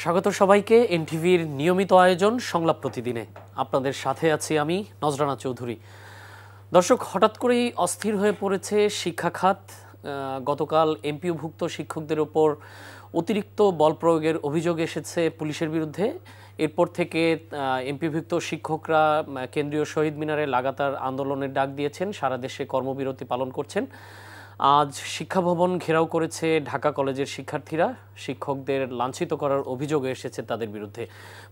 স্বাগত সবাইকে এনটিভির নিয়মিত আয়োজন সংলাপ প্রতিদিনে। আপনাদের সাথে আছি আমি নজরানা চৌধুরী। দর্শক, হঠাৎ করেই অস্থির হয়ে পড়েছে শিক্ষা খাত। গতকাল এমপিওভুক্ত শিক্ষকদের ওপর অতিরিক্ত বল প্রয়োগের অভিযোগ এসেছে পুলিশের বিরুদ্ধে। এরপর থেকে এমপিওভুক্ত শিক্ষকরা কেন্দ্রীয় শহীদ মিনারে লাগাতার আন্দোলনের ডাক দিয়েছেন, সারা দেশে কর্মবিরতি পালন করছেন। আজ শিক্ষা ভবন ঘেরাও করেছে ঢাকা কলেজের শিক্ষার্থীরা। শিক্ষকদের লাঞ্ছিত করার অভিযোগ এসেছে তাদের বিরুদ্ধে।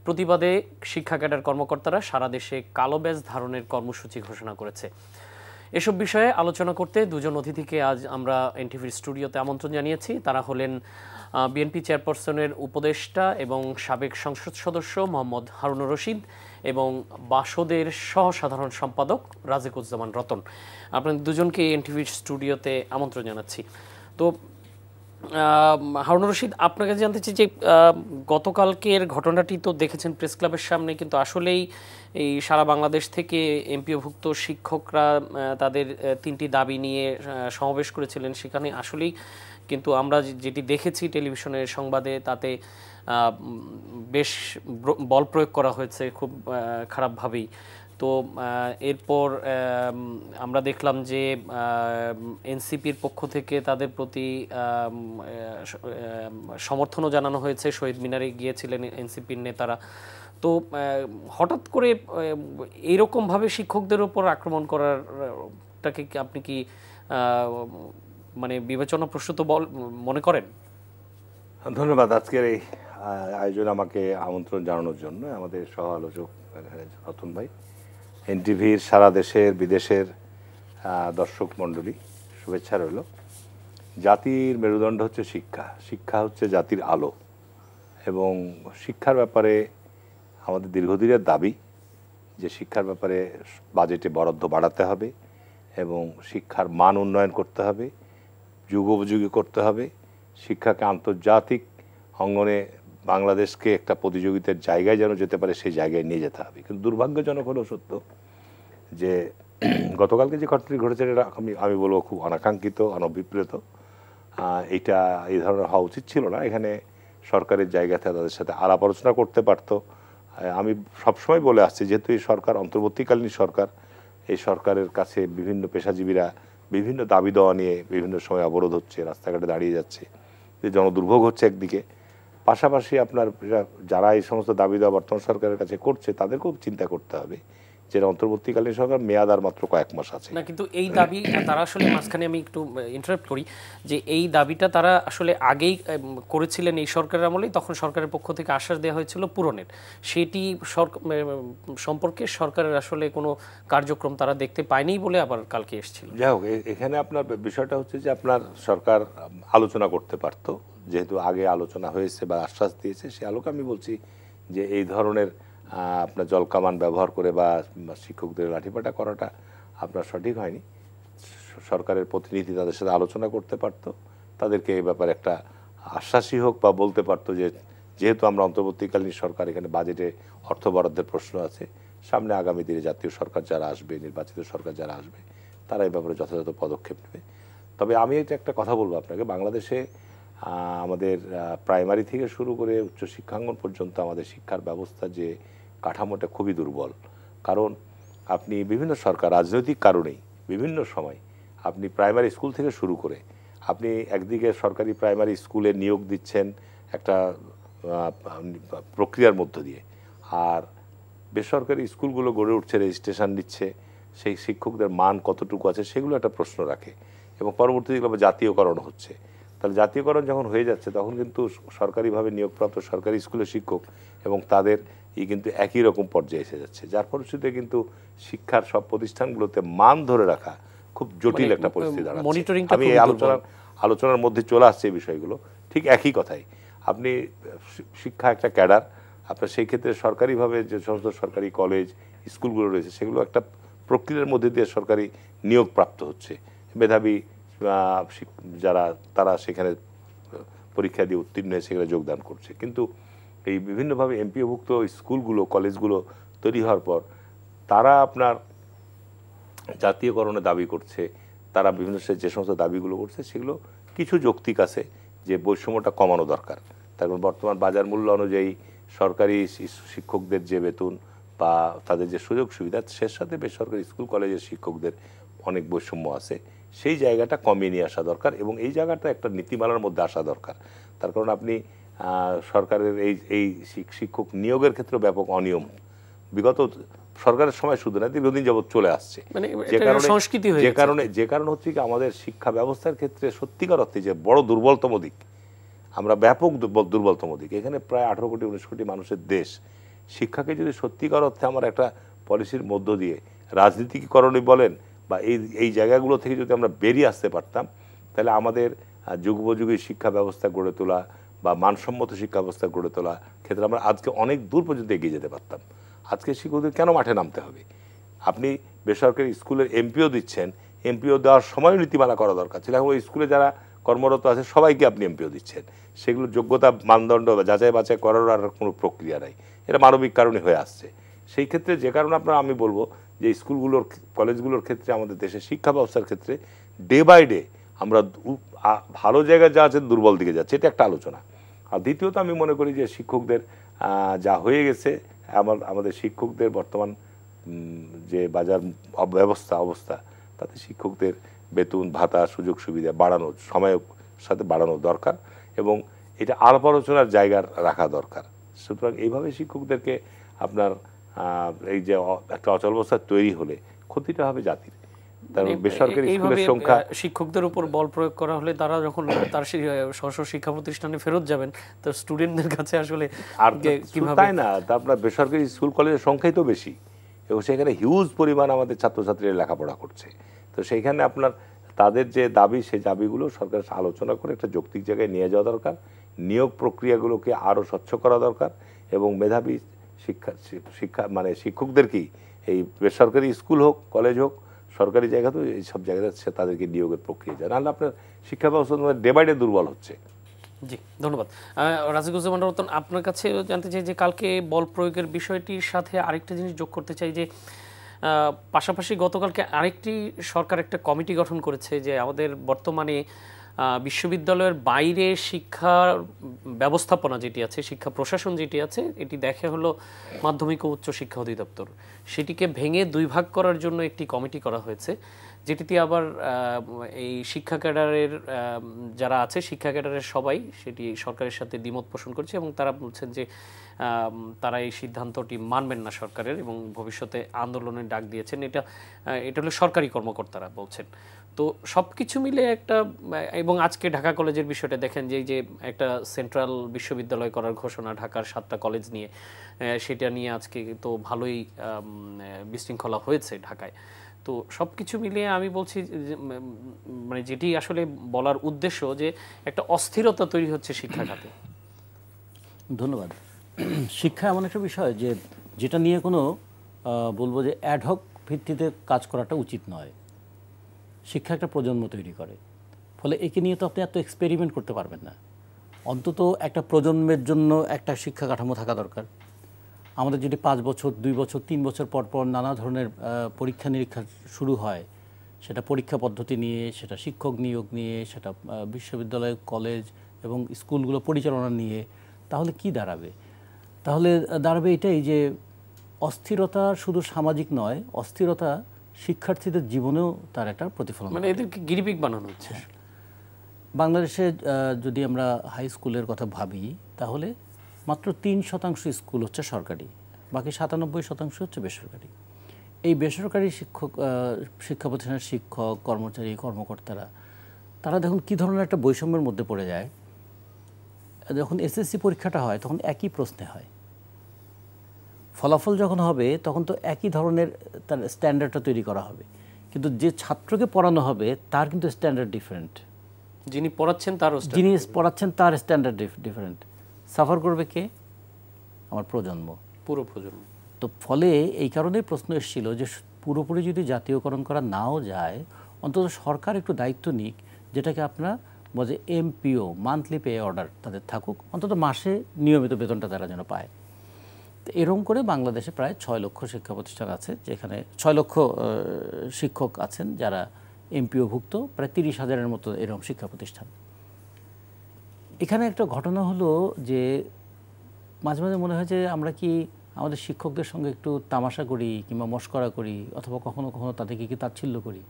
প্রতিবাদে শিক্ষা ক্যাডার কর্মকর্তারা সারা দেশে কালো ব্যাজ ধারণের কর্মসূচি ঘোষণা করেছে। এসব বিষয়ে আলোচনা করতে দুজন অতিথিকে আজ আমরা এনটিভির স্টুডিওতে আমন্ত্রণ জানিয়েছি। তারা হলেন বিএনপি চেয়ারপারসনের উপদেষ্টা এবং সাবেক সংসদ সদস্য মোহাম্মদ হারুনুর রশিদ এবং বাসদের সহসাধারণ সম্পাদক রাজিকুজ্জামান রতন। আপনাদের দুজনকে এনটিভির স্টুডিওতে আমন্ত্রণ জানাচ্ছি। তো হারুনুর রশিদ, আপনার কাছে জানতে চাই যে গতকালকের ঘটনাটি তো দেখেছেন প্রেস ক্লাবের সামনে, কিন্তু আসলেই এই সারা বাংলাদেশ থেকে এমপিওভুক্ত শিক্ষকরা তাদের তিনটি দাবি নিয়ে সমাবেশ করেছিলেন। সেখানে আসলেই কিন্তু আমরা যেটি দেখেছি টেলিভিশনের সংবাদে, তাতে বেশ বল প্রয়োগ করা হয়েছে খুব খারাপভাবেই। তো এরপর আমরা দেখলাম যে এনসিপির পক্ষ থেকে তাদের প্রতি সমর্থনও জানানো হয়েছে। শহীদ মিনারে গিয়েছিলেন এনসিপির নেতারা। তো হঠাৎ করে এইরকমভাবে শিক্ষকদের ওপর আক্রমণ করারটাকে আপনি কি মানে বিবেচনা প্রসূত মনে করেন? ধন্যবাদ আজকের এই আয়োজনে আমাকে আমন্ত্রণ জানানোর জন্য। আমাদের সহ আলোচক রতন ভাই, এনটিভির সারা দেশের বিদেশের দর্শক মণ্ডলী, শুভেচ্ছা রইল। জাতির মেরুদণ্ড হচ্ছে শিক্ষা, শিক্ষা হচ্ছে জাতির আলো, এবং শিক্ষার ব্যাপারে আমাদের দীর্ঘদিনের দাবি যে শিক্ষার ব্যাপারে বাজেটে বরাদ্দ বাড়াতে হবে এবং শিক্ষার মান উন্নয়ন করতে হবে, যুগোপযোগী করতে হবে। শিক্ষাকে আন্তর্জাতিক অঙ্গনে বাংলাদেশকে একটা প্রতিযোগিতার জায়গায় যেন যেতে পারে, সেই জায়গায় নিয়ে যেতে হবে। কিন্তু দুর্ভাগ্যজনক হলেও সত্য যে গতকালকে যে ঘটনাটি ঘটেছে এটা আমি বলবো খুব অনাকাঙ্ক্ষিত, অনভিপ্রেত। এটা এই ধরনের হওয়া উচিত ছিল না। এখানে সরকারের জায়গাতে তাদের সাথে আলাপ আলোচনা করতে পারতো। আমি সবসময় বলে আসছি, যেহেতু এই সরকার অন্তর্বর্তীকালীন সরকার, এই সরকারের কাছে বিভিন্ন পেশাজীবীরা বিভিন্ন দাবি দেওয়া নিয়ে বিভিন্ন সময় অবরোধ হচ্ছে, রাস্তাঘাটে দাঁড়িয়ে যাচ্ছে, যে জনদুর্ভোগ হচ্ছে একদিকে। পাশাপাশি আপনার যারা এই সমস্ত দাবি দেওয়া বর্তমান সরকারের কাছে করছে, তাদেরকেও চিন্তা করতে হবে যে অন্তর্বর্তীকালীন সরকার মেয়াদ আর মাত্র কয়েক মাস আছে না। কিন্তু এই দাবি তারা আসলে, মাঝখানে আমি একটু ইন্টারাপ্ট করি, যে এই দাবিটা তারা আসলে আগেই করেছিলেন এই সরকারের আমলেই। তখন সরকারের পক্ষ থেকে আশ্বাস দেওয়া হয়েছিল পূরণের। সেটি সম্পর্কে সরকারের আসলে কোনো কার্যক্রম তারা দেখতে পায়নি বলে আবার কালকে এসেছিল। যাই হোক, এখানে আপনার বিষয়টা হচ্ছে যে আপনার সরকার আলোচনা করতে পারত, যেহেতু আগে আলোচনা হয়েছে বা আশ্বাস দিয়েছে। সে আলোকে আমি বলছি যে এই ধরনের আপনার জলকামান ব্যবহার করে বা শিক্ষকদের লাঠিপাটা করাটা আপনার সঠিক হয়নি। সরকারের প্রতিনিধি তাদের সাথে আলোচনা করতে পারত, তাদেরকে এই ব্যাপারে একটা আশ্বাসই হোক বা বলতে পারত যে যেহেতু আমরা অন্তর্বর্তীকালীন সরকার, এখানে বাজেটে অর্থ বরাদ্দের প্রশ্ন আছে, সামনে আগামী দিনে জাতীয় সরকার যারা আসবে, নির্বাচিত সরকার যারা আসবে, তারা এই ব্যাপারে যথাযথ পদক্ষেপ নেবে। তবে আমি এটা একটা কথা বলবো আপনাকে, বাংলাদেশে আমাদের প্রাইমারি থেকে শুরু করে উচ্চ শিক্ষাঙ্গন পর্যন্ত আমাদের শিক্ষার ব্যবস্থা যে কাঠামোটা খুবই দুর্বল। কারণ আপনি বিভিন্ন সরকার রাজনৈতিক কারণেই বিভিন্ন সময় আপনি প্রাইমারি স্কুল থেকে শুরু করে আপনি একদিকে সরকারি প্রাইমারি স্কুলে নিয়োগ দিচ্ছেন একটা প্রক্রিয়ার মধ্য দিয়ে, আর বেসরকারি স্কুলগুলো গড়ে উঠছে, রেজিস্ট্রেশন নিচ্ছে, সেই শিক্ষকদের মান কতটুকু আছে সেগুলো একটা প্রশ্ন রাখে। এবং পরবর্তীতে জাতীয়করণ হচ্ছে। তাহলে জাতীয়করণ যখন হয়ে যাচ্ছে, তখন কিন্তু সরকারিভাবে নিয়োগপ্রাপ্ত সরকারি স্কুলের শিক্ষক এবং তাদের কিন্তু একই রকম পর্যায়ে এসে যাচ্ছে, যার ফলশ্রুতিতে কিন্তু শিক্ষার সব প্রতিষ্ঠানগুলোতে মান ধরে রাখা খুব জটিল একটা পরিস্থিতি দাঁড়াচ্ছে। আমি এই আলোচনার মধ্যে চলে আসছে এই বিষয়গুলো। ঠিক একই কথাই, আপনি শিক্ষা একটা ক্যাডার, আপনার সেই ক্ষেত্রে সরকারিভাবে যে সমস্ত সরকারি কলেজ স্কুলগুলো রয়েছে, সেগুলো একটা প্রক্রিয়ার মধ্যে দিয়ে সরকারি নিয়োগ প্রাপ্ত হচ্ছে। মেধাবী যারা তারা সেখানে পরীক্ষা দিয়ে উত্তীর্ণ হয়ে সেখানে যোগদান করছে। কিন্তু এই বিভিন্নভাবে এমপিওভুক্ত স্কুলগুলো, কলেজগুলো তৈরি হওয়ার পর তারা আপনার জাতীয়করণের দাবি করছে, তারা বিভিন্ন যে সমস্ত দাবিগুলো করছে সেগুলো কিছু যৌক্তিক আছে, যে বৈষম্যটা কমানো দরকার। তার কারণ বর্তমান বাজার মূল্য অনুযায়ী সরকারি শিক্ষকদের যে বেতন বা তাদের যে সুযোগ সুবিধা, সে সাথে বেসরকারি স্কুল কলেজের শিক্ষকদের অনেক বৈষম্য আছে। সেই জায়গাটা কমিয়ে নিয়ে আসা দরকার এবং এই জায়গাটা একটা নীতিমালার মধ্যে আসা দরকার। তার কারণ আপনি সরকারের এই শিক্ষক নিয়োগের ক্ষেত্রে ব্যাপক অনিয়ম বিগত সরকারের সময় শুধু না, দীর্ঘদিন যাবৎ চলে আসছে। যে কারণে হচ্ছে কি আমাদের শিক্ষা ব্যবস্থার ক্ষেত্রে সত্যিকার অর্থে যে বড় দুর্বলতম দিক, আমরা ব্যাপক দুর্বলতম দিক। এখানে প্রায় 18 কোটি 19 কোটি মানুষের দেশ। শিক্ষাকে যদি সত্যিকার অর্থে আমরা একটা পলিসির মধ্য দিয়ে রাজনীতিকরণই বলেন বা এই জায়গাগুলো থেকে যদি আমরা বেরিয়ে আসতে পারতাম, তাহলে আমাদের যুগোপযোগী শিক্ষা ব্যবস্থা গড়ে তোলা বা মানসম্মত শিক্ষা ব্যবস্থা গড়ে তোলা ক্ষেত্রে আমরা আজকে অনেক দূর পর্যন্ত এগিয়ে যেতে পারতাম। আজকে শিক্ষকদের কেন মাঠে নামতে হবে? আপনি বেসরকারি স্কুলের এমপিও দিচ্ছেন, এমপিও দেওয়ার সময় নীতিমালা করা দরকার ছিল। এখন ওই স্কুলে যারা কর্মরত আছে সবাইকে আপনি এমপিও দিচ্ছেন, সেগুলো যোগ্যতা মানদণ্ড বা যাচাই বাছাই করার আর কোনো প্রক্রিয়া নাই। এটা মানবিক কারণে হয়ে আসছে। সেই ক্ষেত্রে যে কারণে আমি বলবো যে স্কুলগুলোর কলেজগুলোর ক্ষেত্রে আমাদের দেশের শিক্ষা ব্যবস্থার ক্ষেত্রে ডে বাই ডে আমরা ভালো জায়গায় যা আছে দুর্বল দিকে যাচ্ছে, এটা একটা আলোচনা। আর দ্বিতীয়ত আমি মনে করি যে শিক্ষকদের যা হয়ে গেছে, আমাদের শিক্ষকদের বর্তমান যে বাজার অবস্থা তাতে শিক্ষকদের বেতন ভাতা সুযোগ সুবিধা বাড়ানোর সময়ের সাথে বাড়ানো দরকার এবং এটা আলাপ আলোচনার জায়গা রাখা দরকার। সুতরাং এইভাবে শিক্ষকদেরকে আপনার এই যে একটা অচলাবস্থা তৈরি হলে ক্ষতিটা হবে জাতির। বেসরকারি স্কুলের সংখ্যা শিক্ষকদের উপর বল প্রয়োগ করা হলে তারা যখন তার স্ব শিক্ষা প্রতিষ্ঠানে ফেরত যাবেন, তো স্টুডেন্টদের কাছে আসলে আর কিভাবে, তাই না? আপনার বেসরকারি স্কুল কলেজের সংখ্যাই তো বেশি এবং সেখানে হিউজ পরিমাণ আমাদের ছাত্রছাত্রীরা লেখাপড়া করছে। তো সেইখানে আপনার তাদের যে দাবি, সেই দাবিগুলো সরকার আলোচনা করে একটা যৌক্তিক জায়গায় নিয়ে যাওয়া দরকার। নিয়োগ প্রক্রিয়াগুলোকে আরও স্বচ্ছ করা দরকার এবং মেধাবী শিক্ষা মানে শিক্ষকদেরকেই এই বেসরকারি স্কুল হোক কলেজ হোক সরকারি জায়গা, তো এইসব জায়গায় তাদেরকে নিয়োগের প্রক্রিয়া যায়, নাহলে আপনার শিক্ষা ব্যবস্থা ডে বাই ডে দুর্বল হচ্ছে। জি, ধন্যবাদ। রাজিকুজ্জামান রতন, আপনার কাছে জানতে চাই যে কালকে বল প্রয়োগের বিষয়টির সাথে আরেকটা জিনিস যোগ করতে চাই যে পাশাপাশি গতকালকে আরেকটি সরকার একটা কমিটি গঠন করেছে যে আমাদের বর্তমানে বিশ্ববিদ্যালয়ের বাইরে শিক্ষার ব্যবস্থাপনা যেটি আছে, শিক্ষা প্রশাসন যেটি আছে, এটি দেখে হলো মাধ্যমিক ও উচ্চ শিক্ষা অধিদপ্তর। সেটিকে ভেঙে 2 ভাগ করার জন্য একটি কমিটি করা হয়েছে, যেটিতে আবার এই শিক্ষা ক্যাডারের যারা আছে, শিক্ষা ক্যাডারের সবাই সেটি সরকারের সাথে দ্বিমত পোষণ করছে এবং তারা বলছেন যে তারা এই সিদ্ধান্তটি মানবেন না সরকারের এবং ভবিষ্যতে আন্দোলনের ডাক দিয়েছেন। এটা হলো সরকারি কর্মকর্তারা বলছেন। তো সব কিছু মিলে একটা, এবং আজকে ঢাকা কলেজের বিষয়টা দেখেন যে একটা সেন্ট্রাল বিশ্ববিদ্যালয় করার ঘোষণা ঢাকার 7টা কলেজ নিয়ে, সেটা নিয়ে আজকে তো ভালোই বিশৃঙ্খলা হয়েছে ঢাকায়। তো সব কিছু মিলিয়ে আমি বলছি মানে যেটি আসলে বলার উদ্দেশ্য যে একটা অস্থিরতা তৈরি হচ্ছে শিক্ষা খাতে। ধন্যবাদ। শিক্ষা এমন একটা বিষয় যেটা নিয়ে কোনো বলবো যে অ্যাডহক ভিত্তিতে কাজ করাটা উচিত নয়। শিক্ষা একটা প্রজন্ম তৈরি করে, ফলে একে নিয়ে তো আপনি এত এক্সপেরিমেন্ট করতে পারবেন না। অন্তত একটা প্রজন্মের জন্য একটা শিক্ষা কাঠামো থাকা দরকার। আমাদের যদি 5 বছর 2 বছর 3 বছর পর পর নানা ধরনের পরীক্ষা নিরীক্ষা শুরু হয়, সেটা পরীক্ষা পদ্ধতি নিয়ে, সেটা শিক্ষক নিয়োগ নিয়ে, সেটা বিশ্ববিদ্যালয় কলেজ এবং স্কুলগুলো পরিচালনা নিয়ে, তাহলে কি দাঁড়াবে? তাহলে দাঁড়াবে এটাই যে অস্থিরতা শুধু সামাজিক নয়, অস্থিরতা শিক্ষার্থীদের জীবনেও তার একটা প্রতিফলন, মানে এদেরকে গিরিপিগ বানানো হচ্ছে। বাংলাদেশে যদি আমরা হাই স্কুলের কথা ভাবি, তাহলে মাত্র 3% স্কুল হচ্ছে সরকারি, বাকি 97% হচ্ছে বেসরকারি। এই বেসরকারি শিক্ষা প্রতিষ্ঠানের শিক্ষক কর্মচারী কর্মকর্তারা তারা দেখুন কী ধরনের একটা বৈষম্যের মধ্যে পড়ে যায়। যখন এসএসসি পরীক্ষাটা হয় তখন একই প্রশ্নে হয়, ফলাফল যখন হবে তখন তো একই ধরনের তার স্ট্যান্ডার্ডটা তৈরি করা হবে, কিন্তু যে ছাত্রকে পড়ানো হবে তার কিন্তু স্ট্যান্ডার্ড ডিফারেন্ট, যিনি পড়াচ্ছেন তার স্ট্যান্ডার্ড ডিফারেন্ট। সাফার করবে কে? আমার প্রজন্ম, পুরো প্রজন্ম। তো ফলে এই কারণেই প্রশ্ন এসেছিল যে পুরোপুরি যদি জাতীয়করণ করা নাও যায়, অন্তত সরকার একটু দায়িত্ব নিক, যেটাকে আপনারা বলে এমপিও, মান্থলি পে অর্ডার তাদের থাকুক, অন্তত মাসে নিয়মিত বেতনটা তারা যেন পায়। তো এরকম করে বাংলাদেশে প্রায় 6 লক্ষ শিক্ষা প্রতিষ্ঠান আছে, যেখানে 6 লক্ষ শিক্ষক আছেন যারা এমপিওভুক্ত, প্রায় 30,000-এর মতো এরকম শিক্ষা প্রতিষ্ঠান। এখানে একটা ঘটনা হলো যে মাঝে মাঝে মনে হয় যে আমরা কি আমাদের শিক্ষকদের সঙ্গে একটু তামাশা করি কিংবা মশকরা করি, অথবা কখনো কখনো তাদেরকে কি তাচ্ছিল্য করি।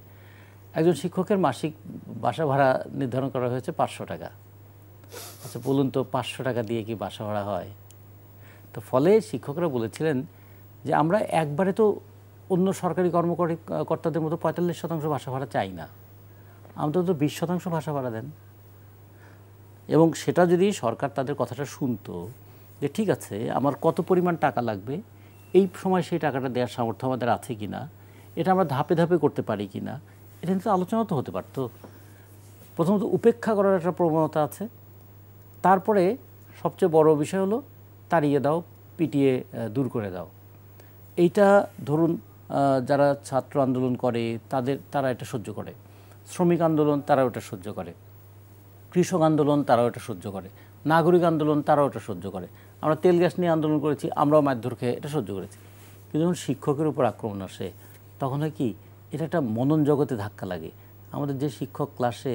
একজন শিক্ষকের মাসিক বাসা ভাড়া নির্ধারণ করা হয়েছে 500 টাকা। আচ্ছা বলুন তো 500 টাকা দিয়ে কি বাসা ভাড়া হয়? তো ফলে শিক্ষকরা বলেছিলেন যে আমরা একবারে তো অন্য সরকারি কর্মকর্তাদের মতো 45% বাসা ভাড়া চাই না, অন্তত 20% বাসা ভাড়া দেন। এবং সেটা যদি সরকার তাদের কথাটা শুনতো যে ঠিক আছে আমার কত পরিমাণ টাকা লাগবে, এই সময় সেই টাকাটা দেওয়ার সামর্থ্য আমাদের আছে কি না, এটা আমরা ধাপে ধাপে করতে পারি কি না, এটা কিন্তু আলোচনা তো হতে পারতো। প্রথমত উপেক্ষা করার একটা প্রবণতা আছে, তারপরে সবচেয়ে বড় বিষয় হলো তাড়িয়ে দাও, পিটিয়ে দূর করে দাও। এইটা ধরুন যারা ছাত্র আন্দোলন করে তারা এটা সহ্য করে, শ্রমিক আন্দোলন তারা ওটা সহ্য করে, কৃষক আন্দোলন তারাও এটা সহ্য করে, নাগরিক আন্দোলন তারাও এটা সহ্য করে। আমরা তেল গ্যাস নিয়ে আন্দোলন করেছি, আমরাও মারধর খেয়ে এটা সহ্য করেছি। কিন্তু যখন শিক্ষকের উপর আক্রমণ আসে তখন হয় কি, এটা একটা মনন জগতে ধাক্কা লাগে। আমাদের যে শিক্ষক ক্লাসে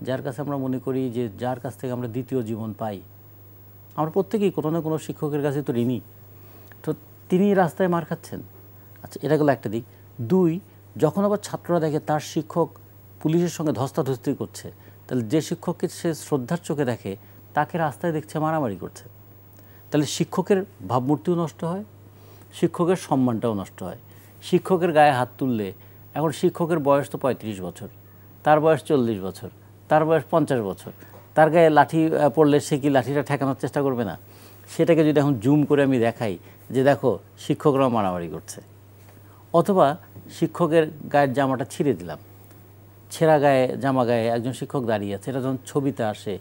যার কাছে আমরা মনে করি যে যার কাছ থেকে আমরা দ্বিতীয় জীবন পাই, আমরা প্রত্যেকেই কোনো না কোনো শিক্ষকের কাছে তো ঋণী, তো তিনি রাস্তায় মার খাচ্ছেন। আচ্ছা এটা গেলো একটা দিক। দুই, যখন আবার ছাত্ররা দেখে তার শিক্ষক পুলিশের সঙ্গে ধস্তাধস্তি করছে, তাহলে যে শিক্ষককে সে শ্রদ্ধার চোখে দেখে তাকে রাস্তায় দেখছে মারামারি করছে, তাহলে শিক্ষকের ভাবমূর্তিও নষ্ট হয়, শিক্ষকের সম্মানটাও নষ্ট হয়। শিক্ষকের গায়ে হাত তুললে, এখন শিক্ষকের বয়স তো 35 বছর, তার বয়স 40 বছর, তার বয়স 50 বছর, তার গায়ে লাঠি পড়লে সে কি লাঠিটা ঠেকানোর চেষ্টা করবে না? সেটাকে যদি এখন জুম করে আমি দেখাই যে দেখো শিক্ষকরাও মারামারি করছে, অথবা শিক্ষকের গায়ের জামাটা ছিঁড়ে দিলাম, ছেঁড়া জামা গায়ে একজন শিক্ষক দাঁড়িয়ে আছে, এটা যখন ছবিতে আসে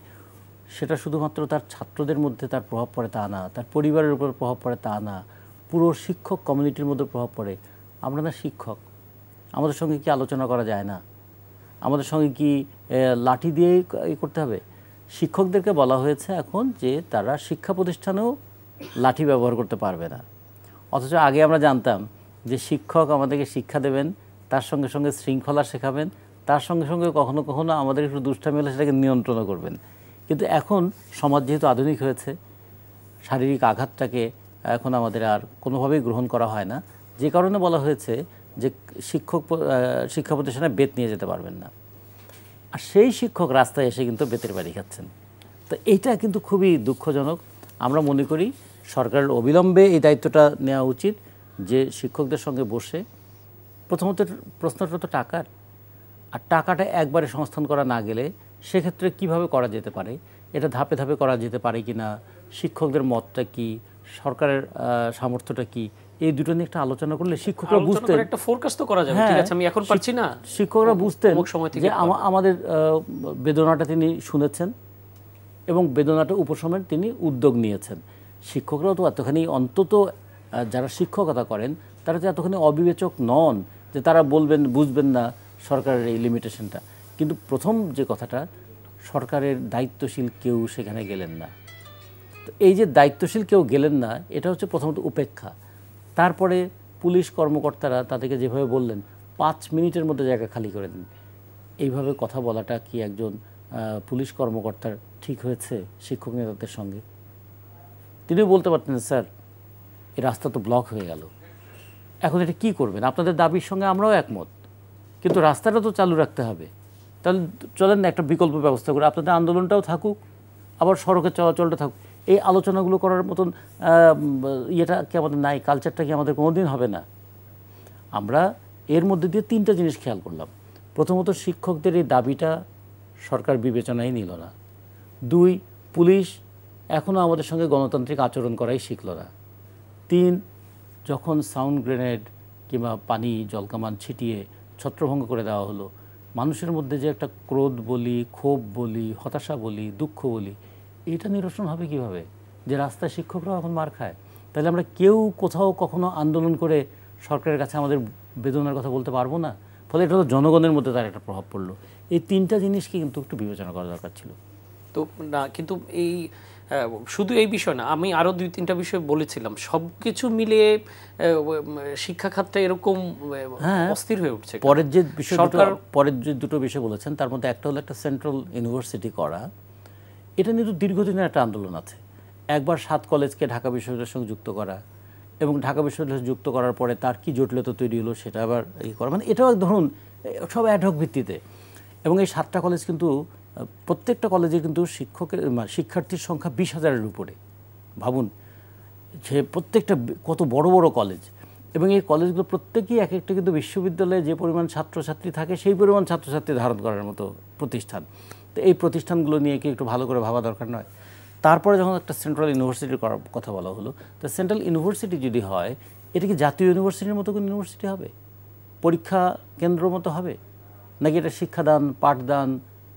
সেটা শুধুমাত্র তার ছাত্রদের মধ্যে তার প্রভাব পড়ে তা না, তার পরিবারের উপর প্রভাব পড়ে তা না, পুরো শিক্ষক কমিউনিটির মধ্যে প্রভাব পড়ে। আমরা না শিক্ষক, আমাদের সঙ্গে কি আলোচনা করা যায় না? আমাদের সঙ্গে কি লাঠি দিয়েই করতে হবে? শিক্ষকদেরকে বলা হয়েছে এখন যে তারা শিক্ষা প্রতিষ্ঠানেও লাঠি ব্যবহার করতে পারবে না। অথচ আগে আমরা জানতাম যে শিক্ষক আমাদেরকে শিক্ষা দেবেন, তার সঙ্গে সঙ্গে শৃঙ্খলা শেখাবেন, তার সঙ্গে সঙ্গে কখনো কখনো আমাদের একটু দুষ্টামি হলে সেটাকে নিয়ন্ত্রণও করবেন। কিন্তু এখন সমাজ যেহেতু আধুনিক হয়েছে, শারীরিক আঘাতটাকে এখন আমাদের আর কোনোভাবেই গ্রহণ করা হয় না, যে কারণে বলা হয়েছে যে শিক্ষা প্রতিষ্ঠানে বেত নিয়ে যেতে পারবেন না। আর সেই শিক্ষক রাস্তায় এসে কিন্তু বেতের বাড়ি খাচ্ছেন। তো এইটা কিন্তু খুবই দুঃখজনক। আমরা মনে করি সরকারের অবিলম্বে এই দায়িত্বটা নেওয়া উচিত যে শিক্ষকদের সঙ্গে বসে, প্রথমত প্রশ্নটা তো টাকার, আর টাকাটা একবারে সংস্থান করা না গেলে সেক্ষেত্রে কিভাবে করা যেতে পারে, এটা ধাপে ধাপে করা যেতে পারে কি না, শিক্ষকদের মতটা কি, সরকারের সামর্থ্যটা কি, এই দুটো নিয়ে একটা আলোচনা করলে শিক্ষকরা বুঝতেন, একটা ফোরকাস্ট তো করা যাবে। ঠিক আছে আমি এখন পারছি না, শিক্ষকরা বুঝতেন যে আমাদের বেদনাটা তিনি শুনেছেন এবং বেদনাটা উপশমের তিনি উদ্যোগ নিয়েছেন। শিক্ষকরাও তো এতখানি, অন্তত যারা শিক্ষকতা করেন তারা তো এতখানি অবিবেচক নন যে তারা বলবেন বুঝবেন না সরকারের এই লিমিটেশনটা। কিন্তু প্রথম যে কথাটা, সরকারের দায়িত্বশীল কেউ সেখানে গেলেন না। তো এই যে দায়িত্বশীল কেউ গেলেন না, এটা হচ্ছে প্রথমত উপেক্ষা। তারপরে পুলিশ কর্মকর্তারা তাদেরকে যেভাবে বললেন 5 মিনিটের মধ্যে জায়গা খালি করে দিন, এইভাবে কথা বলাটা কি একজন পুলিশ কর্মকর্তার ঠিক হয়েছে শিক্ষক নেতাদের সঙ্গে? তিনিও বলতে পারতেন স্যার এই রাস্তা তো ব্লক হয়ে গেল, এখন এটা কী করবেন? আপনাদের দাবির সঙ্গে আমরাও একমত, কিন্তু রাস্তাটা তো চালু রাখতে হবে। তাহলে চলেন না একটা বিকল্প ব্যবস্থা করে, আপনাদের আন্দোলনটাও থাকুক, আবার সড়কের চলাচলটা থাকুক। এই আলোচনাগুলো করার মতন ইয়েটা কি আমাদের নাই? কালচারটা কি আমাদের কোনো দিন হবে না? আমরা এর মধ্যে দিয়ে 3টা জিনিস খেয়াল করলাম। প্রথমত শিক্ষকদের এই দাবিটা সরকার বিবেচনায় নিল না। 2, পুলিশ এখনও আমাদের সঙ্গে গণতান্ত্রিক আচরণ করাই শিখল না। 3, যখন সাউন্ড গ্রেনেড কিংবা পানি জলকামান ছিটিয়ে ছত্রভঙ্গ করে দেওয়া হলো, মানুষের মধ্যে যে একটা ক্রোধ বলি, ক্ষোভ বলি, হতাশা বলি, দুঃখ বলি, এটা নিরসন হবে কিভাবে? যে রাস্তায় শিক্ষকরাও এখন মার খায়। তাহলে আমরা কেউ কোথাও কখনো আন্দোলন করে সরকারের কাছে আমাদের বেদনার কথা বলতে পারবো না। ফলে এটা তো জনগণের মধ্যে তার একটা প্রভাব পড়লো। এই 3টা জিনিসকে কিন্তু একটু বিবেচনা করা দরকার ছিল। তো না, কিন্তু এই শুধু এই বিষয় না, আমি আরও 2-3টা বিষয় বলেছিলাম, সব কিছু মিলিয়ে শিক্ষা খাতটা এরকম অস্থির হয়ে উঠছে। পরের যে দুটো বিষয় বলেছেন তার মধ্যে একটা হলো একটা সেন্ট্রাল ইউনিভার্সিটি করা। এটা নিয়ে তো দীর্ঘদিনের একটা আন্দোলন আছে। একবার 7 কলেজকে ঢাকা বিশ্ববিদ্যালয়ের সঙ্গে যুক্ত করা, এবং ঢাকা বিশ্ববিদ্যালয় যুক্ত করার পরে তার কি জটিলতা তৈরি হলো সেটা আবার করা, মানে এটাও ধরুন সব অ্যাডহক ভিত্তিতে। এবং এই 7টা কলেজ কিন্তু প্রত্যেকটা কলেজে কিন্তু শিক্ষার্থীর সংখ্যা 20,000-এর উপরে। ভাবুন যে প্রত্যেকটা কত বড় বড় কলেজ, এবং এই কলেজগুলো প্রত্যেকেই এক একটা কিন্তু বিশ্ববিদ্যালয়ে যে পরিমাণ ছাত্রছাত্রী থাকে সেই পরিমাণ ছাত্রছাত্রী ধারণ করার মতো প্রতিষ্ঠান। তো এই প্রতিষ্ঠানগুলো নিয়ে কি একটু ভালো করে ভাবা দরকার নয়? তারপরে যখন একটা সেন্ট্রাল ইউনিভার্সিটির কথা বলা হলো, তো সেন্ট্রাল ইউনিভার্সিটি যদি হয়, এটা কি জাতীয় ইউনিভার্সিটির মতো কোনো ইউনিভার্সিটি হবে? পরীক্ষা কেন্দ্র মতো হবে, নাকি এটা শিক্ষাদান, পাঠদান,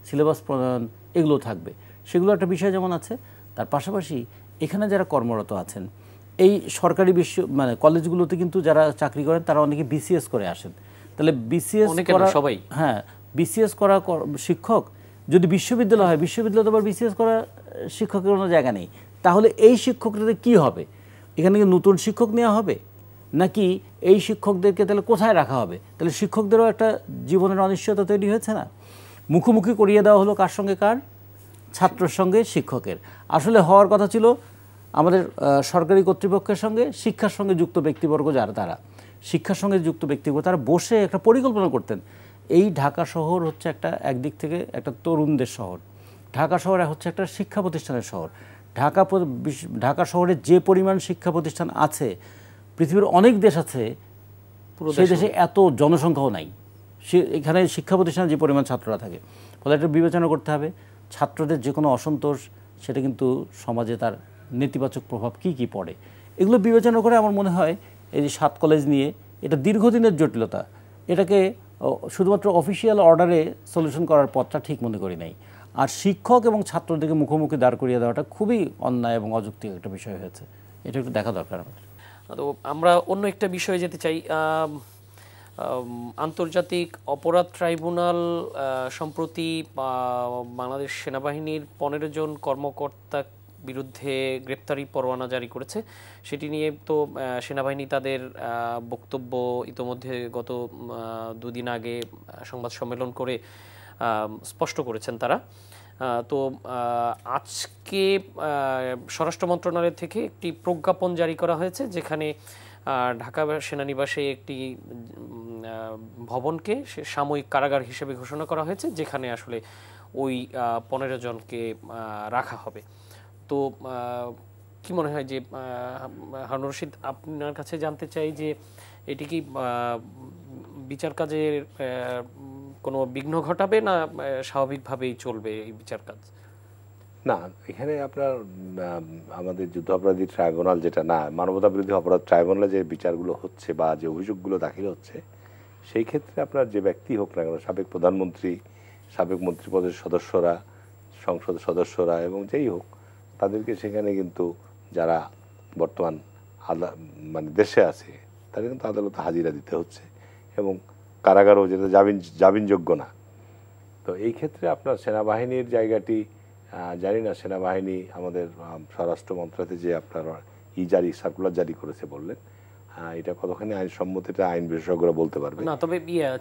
সিলেবাস প্রণয়ন এগুলো থাকবে? সেগুলো একটা বিষয় যেমন আছে, তার পাশাপাশি এখানে যারা কর্মরত আছেন এই সরকারি মানে কলেজগুলোতে কিন্তু যারা চাকরি করেন তারা অনেকে বিসিএস করে আসেন। তাহলে বিসিএস করা, সবাই, হ্যাঁ, বিসিএস করা শিক্ষক যদি বিশ্ববিদ্যালয় হয়, বিশ্ববিদ্যালয় তো আবার বিসিএস করা শিক্ষকের কোনো জায়গা নেই। তাহলে এই শিক্ষকদের কি হবে? এখানে কি নতুন শিক্ষক নেওয়া হবে, নাকি এই শিক্ষকদেরকে তাহলে কোথায় রাখা হবে? তাহলে শিক্ষকদেরও একটা জীবনের অনিশ্চয়তা তৈরি হয়েছে না? মুখোমুখি করিয়ে দেওয়া হলো কার সঙ্গে কার? ছাত্রের সঙ্গে শিক্ষকের। আসলে হওয়ার কথা ছিল আমাদের সরকারি কর্তৃপক্ষের সঙ্গে শিক্ষার সঙ্গে যুক্ত ব্যক্তিবর্গ, যারা তারা শিক্ষার সঙ্গে যুক্ত ব্যক্তিবর্গ, তারা বসে একটা পরিকল্পনা করতেন। এই ঢাকা শহর হচ্ছে একদিক থেকে একটা তরুণদের শহর, ঢাকা শহর হচ্ছে একটা শিক্ষা প্রতিষ্ঠানের শহর। ঢাকা শহরে যে পরিমাণ শিক্ষা প্রতিষ্ঠান আছে, পৃথিবীর অনেক দেশ আছে সেই দেশে এত জনসংখ্যাও নাই। এখানে শিক্ষা প্রতিষ্ঠানে যে পরিমাণ ছাত্ররা থাকে, ফলে এটা বিবেচনা করতে হবে ছাত্রদের যে কোনো অসন্তোষ সেটা কিন্তু সমাজে তার নেতিবাচক প্রভাব কি কি পড়ে, এগুলো বিবেচনা করে আমার মনে হয় এই যে 7 কলেজ নিয়ে এটা দীর্ঘদিনের জটিলতা, এটাকে শুধুমাত্র অফিসিয়াল অর্ডারে সলিউশন করার পথটা ঠিক মনে করি নাই। আর শিক্ষক এবং ছাত্রদেরকে মুখোমুখি দাঁড় করিয়ে দেওয়াটা খুবই অন্যায় এবং অযৌক্তিক একটা বিষয় হয়েছে। এটা একটু দেখা দরকার আমাদের। তো আমরা অন্য একটা বিষয়ে যেতে চাই। আন্তর্জাতিক অপরাধ ট্রাইব্যুনাল সম্প্রতি বাংলাদেশ সেনাবাহিনীর 15 জন কর্মকর্তা বিরুদ্ধে গ্রেপ্তারি পরোয়ানা জারি করেছে। সেটি নিয়ে তো সেনাবাহিনী তাদের বক্তব্য ইতোমধ্যে গত 2 দিন আগে সংবাদ সম্মেলন করে স্পষ্ট করেছেন তারা। তো আজকে স্বরাষ্ট্র মন্ত্রণালয় থেকে একটি প্রজ্ঞাপন জারি করা হয়েছে, যেখানে ঢাকা সেনানিবাসে একটি ভবনকে সাময়িক কারাগার হিসেবে ঘোষণা করা হয়েছে, যেখানে আসলে ওই 15 জনকে রাখা হবে। তো কি মনে হয় যে হারুন রশিদ, আপনার কাছে জানতে চাই যে এটি কি বিচার কাজের কোনো বিঘ্ন ঘটাবে, না স্বাভাবিকভাবেই চলবে এই বিচার কাজ? না, এখানে আপনার আমাদের যুদ্ধাপরাধী ট্রাইব্যুনাল যেটা, না মানবতা বিরোধী অপরাধ ট্রাইব্যুনালে যে বিচারগুলো হচ্ছে বা যে অভিযোগগুলো দাখিল হচ্ছে, সেই ক্ষেত্রে আপনার যে ব্যক্তি হোক না কেন, সাবেক প্রধানমন্ত্রী, সাবেক মন্ত্রিপদের সদস্যরা, সংসদ সদস্যরা এবং যেই হোক, তাদেরকে সেখানে কিন্তু যারা বর্তমান মানে দেশে আছে তাদের কিন্তু আদালতে হাজিরা দিতে হচ্ছে, এবং কারাগারও যেটা জামিনযোগ্য না। তো এই ক্ষেত্রে আপনার সেনাবাহিনীর জায়গাটি জানি না, সেনাবাহিনী আমাদের স্বরাষ্ট্র মন্ত্রণালয় যে আপনার সার্কুলার জারি করেছে বললেন, এটা কতখানি আইনসম্মত এটা আইন বিশেষজ্ঞরা বলতে পারবে না। তবে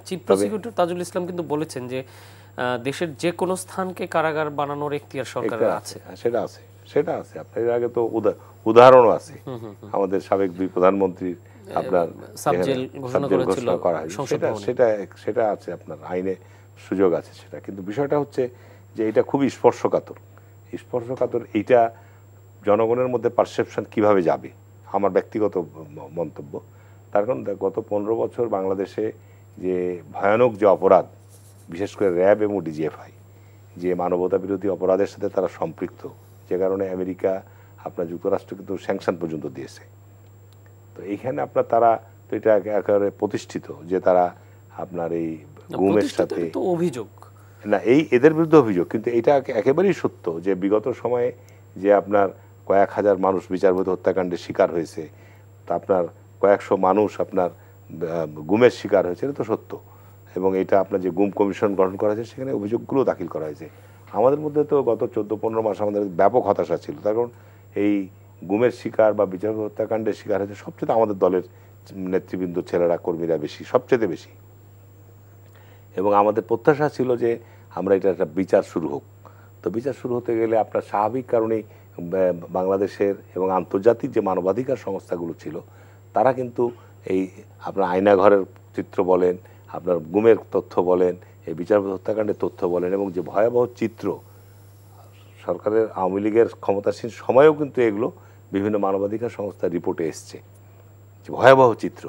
চিফ প্রসিকিউটর তাজুল ইসলাম কিন্তু বলেছেন যে দেশের যে কোনো স্থানকে কারাগার বানানোর এখতিয়ার সরকারের আছে। সেটা আছে আপনার এর আগে তো উদাহরণও আছে, আমাদের সাবেক 2 প্রধানমন্ত্রীর আপনার সাবজেল ঘোষণা করা হয়েছে, সেটা আছে আপনার আইনে সুযোগ আছে সেটা। কিন্তু বিষয়টা হচ্ছে যে এটা খুবই স্পর্শকাতর। এইটা জনগণের মধ্যে পারসেপশন কিভাবে যাবে, আমার ব্যক্তিগত মন্তব্য। তার কারণ গত 15 বছর বাংলাদেশে যে ভয়ানক যে অপরাধ, বিশেষ করে র্যাব এবং ডিজিএফআই যে মানবতা বিরোধী অপরাধের সাথে তারা সম্পৃক্ত, যে কারণে আমেরিকা আপনার যুক্তরাষ্ট্র কিন্তু স্যাংশন পর্যন্ত দিয়েছে। তো এইখানে আপনার তারা তো এটা একেবারে প্রতিষ্ঠিত যে তারা আপনার এই গুমের সাথে অভিযোগ না, এদের বিরুদ্ধে অভিযোগ, কিন্তু এটা একেবারেই সত্য যে বিগত সময়ে যে আপনার কয়েক হাজার মানুষ বিচারবহির্ভূত হত্যাকাণ্ডের শিকার হয়েছে, তা আপনার কয়েকশো মানুষ আপনার গুমের শিকার হয়েছে, এটা তো সত্য। এবং এটা আপনার যে গুম কমিশন গঠন করা হয়েছে সেখানে অভিযোগগুলো দাখিল করা হয়েছে। আমাদের মধ্যে তো গত 14-15 মাস আমাদের ব্যাপক হতাশা ছিল, তার কারণ এই গুমের শিকার বা বিচার হত্যাকাণ্ডের শিকার হয়েছে সবচেয়ে আমাদের দলের নেতৃবৃন্দ, ছেলেরা, কর্মীরা সবচেয়ে বেশি। এবং আমাদের প্রত্যাশা ছিল যে আমরা এটা একটা বিচার শুরু হোক। তো বিচার শুরু হতে গেলে আপনার স্বাভাবিক কারণেই বাংলাদেশের এবং আন্তর্জাতিক যে মানবাধিকার সংস্থাগুলো ছিল তারা কিন্তু এই আপনার আয়নাঘরের চিত্র বলেন, আপনার গুমের তথ্য বলেন, এই বিচারপতি হত্যাকাণ্ডের তথ্য বলেন, এবং যে ভয়াবহ চিত্র সরকারের আওয়ামী লীগের ক্ষমতাসীন সময়েও কিন্তু এগুলো বিভিন্ন মানবাধিকার সংস্থার রিপোর্টে এসছে, যে ভয়াবহ চিত্র,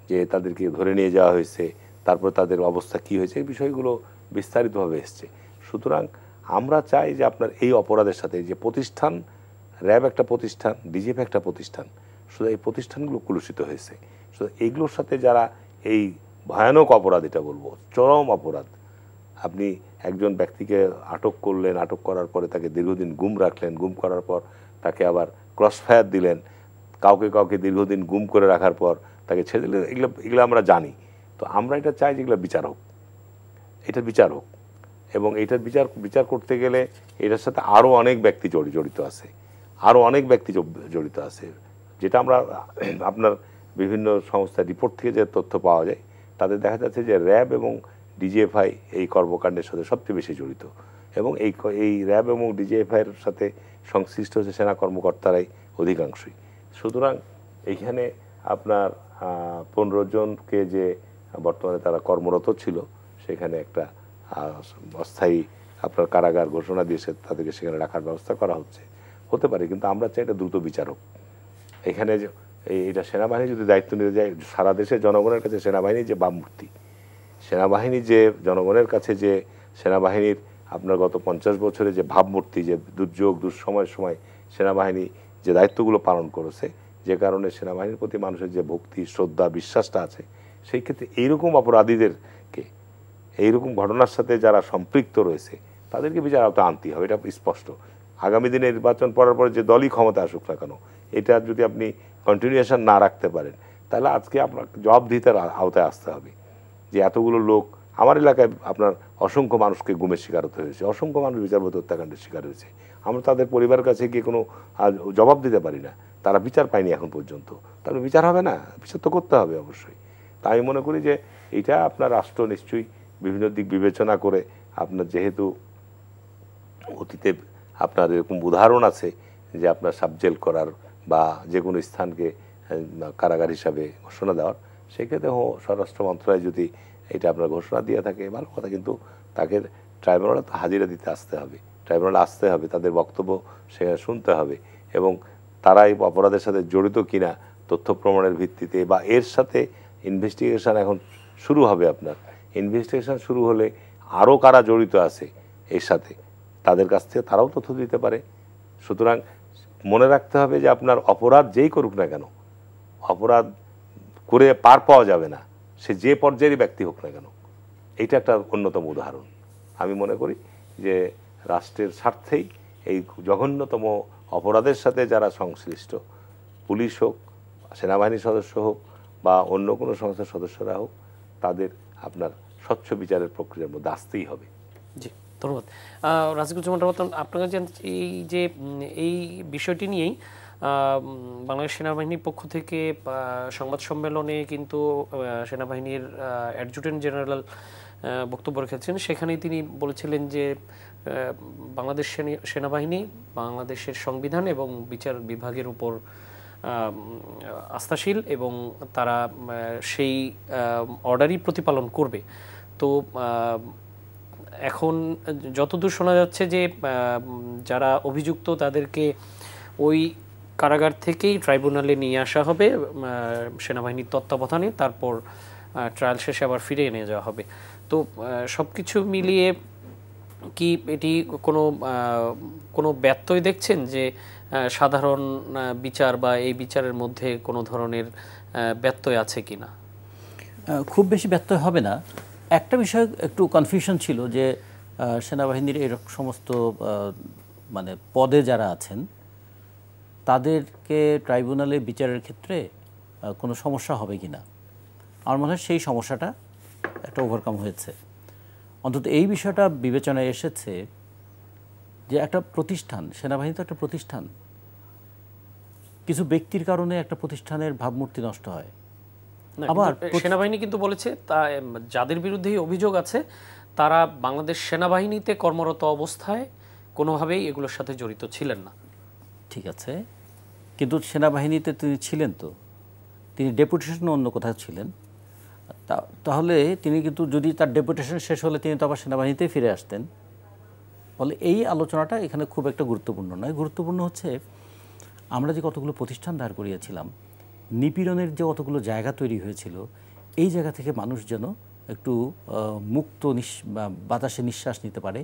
যে তাদেরকে ধরে নিয়ে যাওয়া হয়েছে, তারপর তাদের অবস্থা কি হয়েছে, এই বিষয়গুলো বিস্তারিতভাবে এসছে। সুতরাং আমরা চাই যে আপনার এই অপরাধের সাথে যে প্রতিষ্ঠান, র্যাব একটা প্রতিষ্ঠান, ডিজিএফ একটা প্রতিষ্ঠান, শুধু এই প্রতিষ্ঠানগুলো কলুষিত হয়েছে। শুধু এইগুলোর সাথে যারা এই ভয়ানক অপরাধ, এটা বলবো চরম অপরাধ, আপনি একজন ব্যক্তিকে আটক করলেন, আটক করার পরে তাকে দীর্ঘদিন গুম রাখলেন, গুম করার পর তাকে আবার ক্রসফায়ার দিলেন, কাউকে কাউকে দীর্ঘদিন গুম করে রাখার পর তাকে ছেড়ে দিলেন, এগুলো আমরা জানি। তো আমরা এটা চাই যে এগুলো বিচার হোক, এটার বিচার হোক, এবং এইটার বিচার করতে গেলে এটার সাথে আরও অনেক ব্যক্তি জড়িত আছে, আরও অনেক ব্যক্তি জড়িত আছে, যেটা আমরা আপনার বিভিন্ন সংস্থার রিপোর্ট থেকে যে তথ্য পাওয়া যায় তাদের দেখা যাচ্ছে যে র্যাব এবং ডিজিএফআই এই কর্মকাণ্ডের সাথে সবচেয়ে বেশি জড়িত, এবং এই র্যাব এবং ডিজিএফআইয়ের সাথে সংশ্লিষ্ট হচ্ছে সেনা কর্মকর্তারাই অধিকাংশই। সুতরাং এইখানে আপনার 15 জনকে যে বর্তমানে তারা কর্মরত ছিল সেখানে একটা অস্থায়ী আপনার কারাগার ঘোষণা দিয়েছে, তাদেরকে সেখানে রাখার ব্যবস্থা করা হতে পারে, কিন্তু আমরা চাই এটা দ্রুত বিচার হোক। এখানে এটা সেনাবাহিনী যদি দায়িত্ব নিতে যায়, সারা দেশের জনগণের কাছে সেনাবাহিনী যে ভাবমূর্তি, সেনাবাহিনী যে জনগণের কাছে যে সেনাবাহিনীর আপনার গত 50 বছরে যে ভাবমূর্তি, যে দুর্যোগ দুঃসময়ের সময় সেনাবাহিনী যে দায়িত্বগুলো পালন করেছে, যে কারণে সেনাবাহিনীর প্রতি মানুষের যে ভক্তি, শ্রদ্ধা, বিশ্বাসটা আছে, সেই ক্ষেত্রে এইরকম অপরাধীদেরকে, এইরকম ঘটনার সাথে যারা সম্পৃক্ত রয়েছে তাদেরকে বিচার আওতায় আনতেই হবে, এটা স্পষ্ট। আগামী দিনে নির্বাচন পড়ার পরে যে দলই ক্ষমতা আসুক না কেন, এটা যদি আপনি কন্টিনিউশন না রাখতে পারেন তাহলে আজকে আপনার জবাবদিহিতার আওতায় আসতে হবে। যে এতগুলো লোক, আমার এলাকায় আপনার অসংখ্য মানুষকে গুমের শিকার হতে হয়েছে, অসংখ্য মানুষ বিচারপতি হত্যাকাণ্ডের শিকার হয়েছে, আমরা তাদের পরিবারের কাছে গিয়ে কোনো জবাব দিতে পারি না, তারা বিচার পায়নি এখন পর্যন্ত, তাহলে বিচার হবে না? বিচার তো করতে হবে অবশ্যই। তাই আমি মনে করি যে এটা আপনার রাষ্ট্র নিশ্চয়ই বিভিন্ন দিক বিবেচনা করে, আপনার যেহেতু অতীতে আপনার এরকম উদাহরণ আছে যে আপনার সাবজেল করার বা যে কোনো স্থানকে কারাগার হিসাবে ঘোষণা দেওয়ার, সেক্ষেত্রে স্বরাষ্ট্র মন্ত্রণালয় যদি এটা আপনার ঘোষণা দিয়ে থাকে ভালো কথা, কিন্তু তাকে ট্রাইব্যুনালে হাজিরা দিতে আসতে হবে, ট্রাইব্যুনালে আসতে হবে, তাদের বক্তব্য সেখানে শুনতে হবে, এবং তারা এই অপরাধের সাথে জড়িত কিনা তথ্য প্রমাণের ভিত্তিতে, বা এর সাথে ইনভেস্টিগেশন এখন শুরু হবে। আপনার ইনভেস্টিগেশন শুরু হলে আরও কারা জড়িত আছে এর সাথে, তাদের কাছ থেকে তারাও তথ্য দিতে পারে। সুতরাং মনে রাখতে হবে যে আপনার অপরাধ যেই করুক না কেন, অপরাধ করে পার পাওয়া যাবে না, সে যে পর্যায়েরই ব্যক্তি হোক না কেন। এইটা একটা অন্যতম উদাহরণ। আমি মনে করি যে রাষ্ট্রের স্বার্থেই এই জঘন্যতম অপরাধের সাথে যারা সংশ্লিষ্ট, পুলিশ হোক, সেনাবাহিনীর সদস্য হোক বা অন্য কোনো সংস্থার সদস্যরা হোক, তাদের আপনার স্বচ্ছ বিচারের প্রক্রিয়ার মধ্যে আসতেই হবে। জি, ধন্যবাদ। রাজিকুজ্জামান রহমান, আপনার কাছে এই বিষয়টি নিয়েই বাংলাদেশ সেনাবাহিনীর পক্ষ থেকে সংবাদ সম্মেলনে কিন্তু সেনাবাহিনীর অ্যাডজুটেন্ট জেনারেল বক্তব্য রেখেছেন। সেখানেই তিনি বলেছিলেন যে বাংলাদেশ সেনাবাহিনী বাংলাদেশের সংবিধান এবং বিচার বিভাগের উপর আস্থাশীল এবং তারা সেই অর্ডারই প্রতিপালন করবে। তো এখন যতদূর শোনা যাচ্ছে যে যারা অভিযুক্ত তাদেরকে ওই কারাগার থেকেই ট্রাইব্যুনালে নিয়ে আসা হবে সেনাবাহিনীর তত্ত্বাবধানে, তারপর ট্রায়াল শেষে আবার ফিরে নিয়ে যাওয়া হবে। তো সব কিছু মিলিয়ে কি এটি কোনো ব্যত্যয় দেখছেন যে সাধারণ বিচার বা এই বিচারের মধ্যে কোনো ধরনের ব্যত্যয় আছে কি না? খুব বেশি ব্যত্যয় হবে না। একটা বিষয় একটু কনফিউশন ছিল যে সেনাবাহিনীর এরকম সমস্ত মানে পদে যারা আছেন তাদেরকে ট্রাইব্যুনালে বিচারের ক্ষেত্রে কোনো সমস্যা হবে কি না। আমার মনে হয় সেই সমস্যাটা একটা ওভারকাম হয়েছে। অন্তত এই বিষয়টা বিবেচনায় এসেছে যে একটা প্রতিষ্ঠান, সেনাবাহিনী তো একটা প্রতিষ্ঠান, কিছু ব্যক্তির কারণে একটা প্রতিষ্ঠানের ভাবমূর্তি নষ্ট হয়। আবার সেনাবাহিনী কিন্তু বলেছে যাদের বিরুদ্ধে অভিযোগ আছে তারা বাংলাদেশ সেনাবাহিনীতে কর্মরত অবস্থায় কোনোভাবেই এগুলোর সাথে জড়িত ছিলেন না। ঠিক আছে, কিন্তু সেনাবাহিনীতে তিনি ছিলেন তো, তিনি ডেপুটেশন অন্য কোথাও ছিলেন, তাহলে তিনি কিন্তু যদি তার ডেপুটেশন শেষ হলে তিনি তো আবার সেনাবাহিনীতেই ফিরে আসতেন। ফলে এই আলোচনাটা এখানে খুব একটা গুরুত্বপূর্ণ নয়। গুরুত্বপূর্ণ হচ্ছে আমরা যে কতগুলো প্রতিষ্ঠান দাঁড় করিয়েছিলাম, নিপীড়নের যে কতগুলো জায়গা তৈরি হয়েছিল, এই জায়গা থেকে মানুষ যেন একটু মুক্ত বাতাসে নিঃশ্বাস নিতে পারে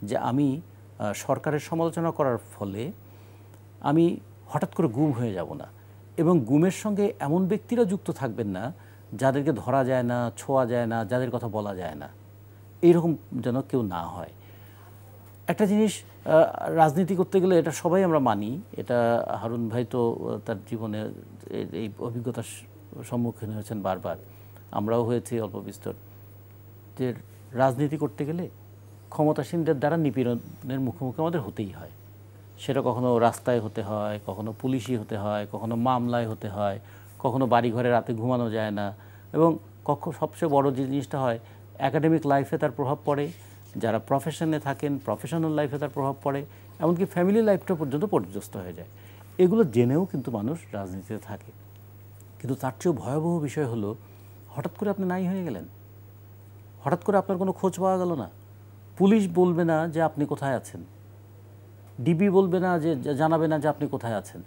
যে আমি সরকারের সমালোচনা করার ফলে আমি হঠাৎ করে গুম হয়ে যাব না, এবং গুমের সঙ্গে এমন ব্যক্তিরা যুক্ত থাকবেন না যাদেরকে ধরা যায় না, ছোঁয়া যায় না, যাদের কথা বলা যায় না, এইরকম যেন কেউ না হয়। একটা জিনিস, রাজনীতি করতে গেলে এটা সবাই আমরা মানি, এটা হারুন ভাই তো তার জীবনে এই অভিজ্ঞতার সম্মুখীন হয়েছেন বারবার, আমরাও হয়েছি অল্প বিস্তর, যে রাজনীতি করতে গেলে ক্ষমতাসীনদের দ্বারা নিপীড়নের মুখোমুখি আমাদের হতেই হয়। সেটা কখনো রাস্তায় হতে হয়, কখনো পুলিশি হতে হয়, কখনো মামলায় হতে হয়, কখনো বাড়িঘরে রাতে ঘুমানো যায় না, এবং সবচেয়ে বড় যে জিনিসটা হয়, একাডেমিক লাইফে তার প্রভাব পড়ে, যারা প্রফেশনে থাকেন প্রফেশনাল লাইফে তার প্রভাব পড়ে, এমনকি ফ্যামিলি লাইফটা পর্যন্ত পর্যস্ত হয়ে যায়। এগুলো জেনেও কিন্তু মানুষ রাজনীতিতে থাকে। কিন্তু তার চেয়েও ভয়াবহ বিষয় হলো, হঠাৎ করে আপনি নাই হয়ে গেলেন, হঠাৎ করে আপনার কোনো খোঁজ পাওয়া গেল না, পুলিশ বলবে না যে আপনি কোথায় আছেন, ডিবি বলবে না, যে জানাবে না যে আপনি কোথায় আছেন,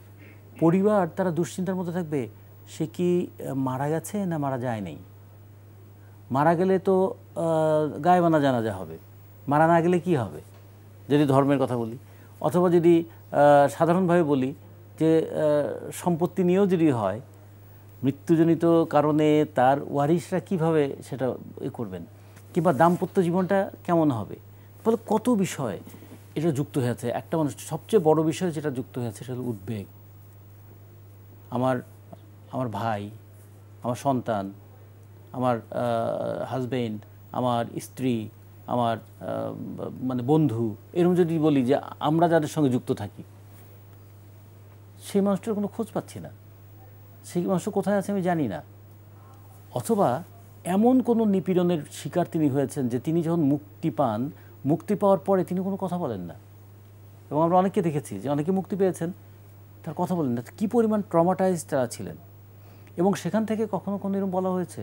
পরিবার তারা দুশ্চিন্তার মধ্যে থাকবে সে কি মারা গেছে না মারা যায় নাই। মারা গেলে তো গায়েবানা জানাজা হবে, মারা না গেলে কি হবে, যদি ধর্মের কথা বলি, অথবা যদি সাধারণভাবে বলি যে সম্পত্তি নিয়েও যদি হয়, মৃত্যুজনিত কারণে তার ওয়ারিশরা কিভাবে সেটা করবেন, কিংবা দাম্পত্য জীবনটা কেমন হবে, ফলে কত বিষয় এটা যুক্ত হয়েছে। একটা মানুষ সবচেয়ে বড় বিষয় যেটা যুক্ত হয়েছে সেটা হলো উদ্বেগ। আমার ভাই, আমার সন্তান, আমার হাজবেন্ড, আমার স্ত্রী, আমার মানে বন্ধু, এরকম যদি বলি যে আমরা যাদের সঙ্গে যুক্ত থাকি, সেই মানুষটার কোনো খোঁজ পাচ্ছি না, সেই মানুষ কোথায় আছে আমি জানি না। অথবা এমন কোনো নিপীড়নের শিকার তিনি হয়েছেন যে তিনি যখন মুক্তি পান, মুক্তি পাওয়ার পরে তিনি কোনো কথা বলেন না, এবং আমরা অনেককে দেখেছি যে অনেকে মুক্তি পেয়েছেন তার কথা বলেন না, কী পরিমাণ ট্রমাটাইজড তারা ছিলেন। এবং সেখান থেকে কখনো কোনো এরকম বলা হয়েছে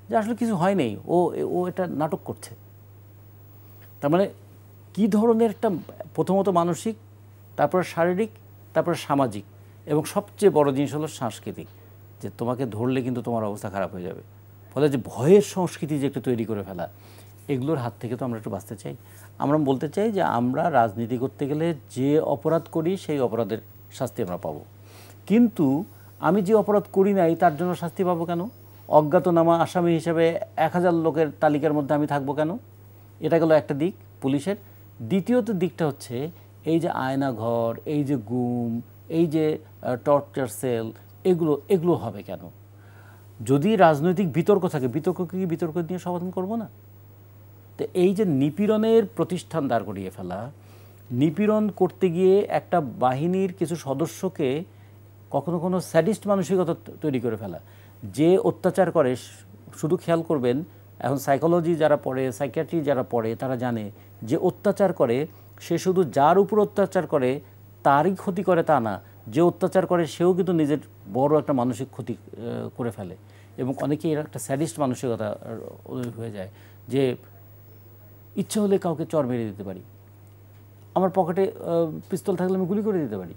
যে আসলে কিছু হয় নাই, ও এটা নাটক করছে। তার মানে কী ধরনের একটা, প্রথমত মানসিক, তারপরে শারীরিক, তারপরে সামাজিক, এবং সবচেয়ে বড় জিনিস হলো সাংস্কৃতিক, যে তোমাকে ধরলে কিন্তু তোমার অবস্থা খারাপ হয়ে যাবে। ফলে যে ভয়ের সংস্কৃতি যে একটু তৈরি করে ফেলা, এগুলোর হাত থেকে তো আমরা একটু বাঁচতে চাই। আমরা বলতে চাই যে আমরা রাজনীতি করতে গেলে যে অপরাধ করি সেই অপরাধের শাস্তি আমরা পাবো, কিন্তু আমি যে অপরাধ করি নাই তার জন্য শাস্তি পাবো কেন? অজ্ঞাতনামা আসামি হিসেবে 1000 লোকের তালিকার মধ্যে আমি থাকবো কেন? এটা গেল একটা দিক পুলিশের। দ্বিতীয়ত দিকটা হচ্ছে এই যে আয়নাঘর, এই যে গুম, এই যে টর্চার সেল, এগুলো হবে কেন? যদি রাজনৈতিক বিতর্ক থাকে, বিতর্ক নিয়ে সমাধান করবো না? তো এই যে নিপীড়নের প্রতিষ্ঠান দাঁড় করিয়ে ফেলা, নিপীড়ন করতে গিয়ে একটা বাহিনীর কিছু সদস্যকে কখনো কোনো স্যাডিস্ট মানসিকতা তৈরি করে ফেলা, যে অত্যাচার করে, শুধু খেয়াল করবেন, এখন সাইকোলজি যারা পড়ে, সাইকিয়াট্রি যারা পড়ে, তারা জানে যে অত্যাচার করে সে শুধু যার উপর অত্যাচার করে তারই ক্ষতি করে তা না, যে অত্যাচার করে সেও কিন্তু নিজের বড় একটা মানসিক ক্ষতি করে ফেলে। এবং অনেকেই এর একটা স্যাডিস্ট মানসিকতা হয়ে যায়, যে ইচ্ছে হলে কাউকে চর মেরে দিতে পারি, আমার পকেটে পিস্তল থাকলে আমি গুলি করে দিতে পারি।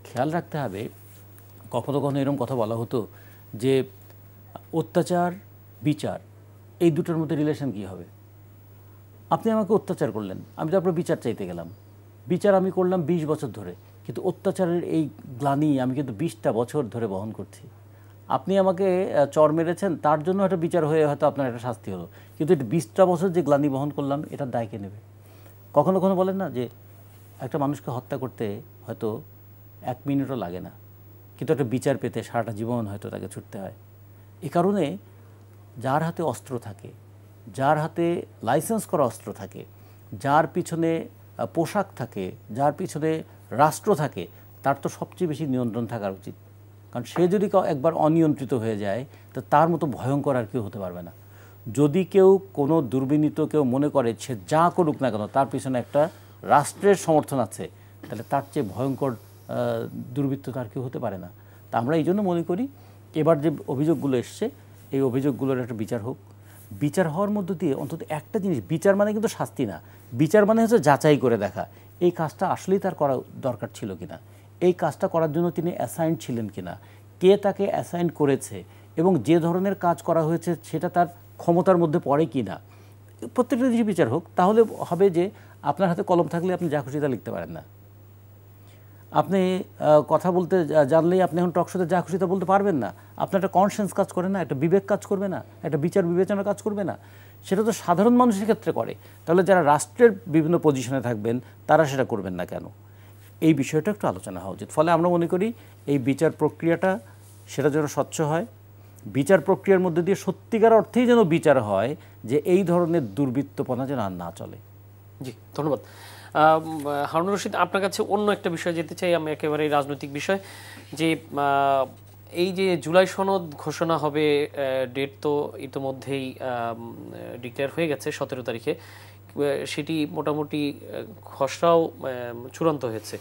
খেয়াল রাখতে হবে, কখনো কখনো এরকম কথা বলা হতো যে অত্যাচার বিচার এই দুটোর মধ্যে রিলেশন কী হবে? আপনি আমাকে অত্যাচার করলেন, আমি তারপর বিচার চাইতে গেলাম, বিচার আমি করলাম 20 বছর ধরে, কিন্তু অত্যাচারের এই গ্লানি আমি কিন্তু 20টা বছর ধরে বহন করছি। আপনি আমাকে চর মেরেছেন, তার জন্য একটা বিচার হয়ে হয়তো আপনার একটা শাস্তি হলো, কিন্তু এটা 20টা বছর যে গ্লানি বহন করলাম, এটার দায় কে নেবে? কখনো কখনো বলেন না যে একটা মানুষকে হত্যা করতে হয়তো 1 মিনিটও লাগে না, কিন্তু একটা বিচার পেতে সারাটা জীবন হয়তো তাকে ছুটতে হয়। এই কারণে যার হাতে অস্ত্র থাকে, যার হাতে লাইসেন্স করা অস্ত্র থাকে, যার পিছনে পোশাক থাকে, যার পিছনে রাষ্ট্র থাকে, তার তো সবচেয়ে বেশি নিয়ন্ত্রণ থাকা উচিত। কারণ সে যদি একবার অনিয়ন্ত্রিত হয়ে যায়, তো তার মতো ভয়ঙ্কর আর কেউ হতে পারবে না। যদি কেউ কোনো দুর্বিনীত কেউ মনে করে সে যা করুক না কেন তার পিছনে একটা রাষ্ট্রের সমর্থন আছে, তাহলে তার চেয়ে ভয়ঙ্কর দুর্বৃত্ত তার কেউ হতে পারে না। তা আমরা এই জন্য মনে করি এবার যে অভিযোগগুলো এসছে এই অভিযোগগুলোর একটা বিচার হোক। বিচার হওয়ার মধ্য দিয়ে অন্তত একটা জিনিস, বিচার মানে কিন্তু শাস্তি না, বিচার মানে হচ্ছে যাচাই করে দেখা এই কাজটা আসলেই তার করা দরকার ছিল কিনা, এই কাজটা করার জন্য তিনি অ্যাসাইন ছিলেন কিনা, কে তাকে অ্যাসাইন করেছে, এবং যে ধরনের কাজ করা হয়েছে সেটা তার ক্ষমতার মধ্যে পড়ে কি না, প্রত্যেকটা জিনিস বিচার হোক। তাহলে হবে যে আপনার হাতে কলম থাকলে আপনি যা খুশি তা লিখতে পারেন না, আপনি কথা বলতে জানলেই আপনি এখন টকশোতে যা খুশি তা বলতে পারবেন না, আপনার একটা কনসেন্স কাজ করে না, একটা বিবেক কাজ করবে না, একটা বিচার বিবেচনা কাজ করবে না। সেটা তো সাধারণ মানুষের ক্ষেত্রে করে, তাহলে যারা রাষ্ট্রের বিভিন্ন পজিশনে থাকবেন তারা সেটা করবেন না কেন? এই বিষয়টা একটু আলোচনা হওয়া উচিত। ফলে আমরা মনে করি এই বিচার প্রক্রিয়াটা সেটা যেন স্বচ্ছ হয়, বিচার প্রক্রিয়ার মধ্যে দিয়ে সত্যিকার অর্থেই যেন বিচার হয়, যে এই ধরনের দুর্বৃত্তপনা যেন আর না চলে। জি, ধন্যবাদ। হারুনুর রশিদ, আপনার কাছে অন্য একটা বিষয় যেতে চাই, আমি একেবারে রাজনৈতিক বিষয়, যে এই যে জুলাই সনদ ঘোষণা হবে, ডেট তো ইতোমধ্যেই ডিক্লেয়ার হয়ে গেছে 17 তারিখে, সেটি মোটামুটি খসড়াও চূড়ান্ত হয়েছে।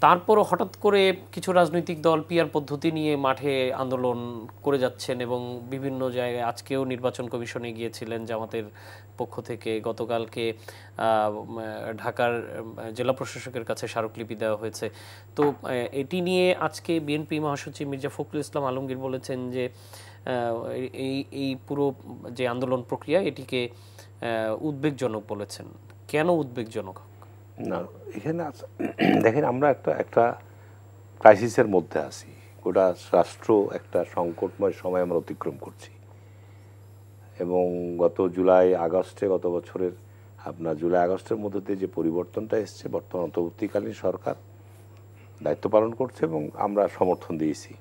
তারপরও হঠাৎ করে কিছু রাজনৈতিক দল পিআর পদ্ধতি নিয়ে মাঠে আন্দোলন করে যাচ্ছেন এবং বিভিন্ন জায়গায়, আজকেও নির্বাচন কমিশনে গিয়েছিলেন জামাতের পক্ষ থেকে, গতকালকে ঢাকার জেলা প্রশাসকের কাছে স্মারকলিপি দেওয়া হয়েছে। তো এটি নিয়ে আজকে বিএনপি মহাসচিব মির্জা ফখরুল ইসলাম আলমগীর বলেছেন যে এই পুরো যে আন্দোলন প্রক্রিয়া এটিকে উদ্বেগজনক বলেছেন। কেন উদ্বেগজনক? না, এখানে দেখেন আমরা একটা ক্রাইসিসের মধ্যে আছি, গোটা রাষ্ট্র একটা সংকটময় সময় আমরা অতিক্রম করছি। এবং গত গত বছরের জুলাই আগস্টের মধ্যে দিয়ে যে পরিবর্তনটা এসছে, বর্তমান অন্তর্বর্তীকালীন সরকার দায়িত্ব পালন করছে এবং আমরা সমর্থন দিয়েছি।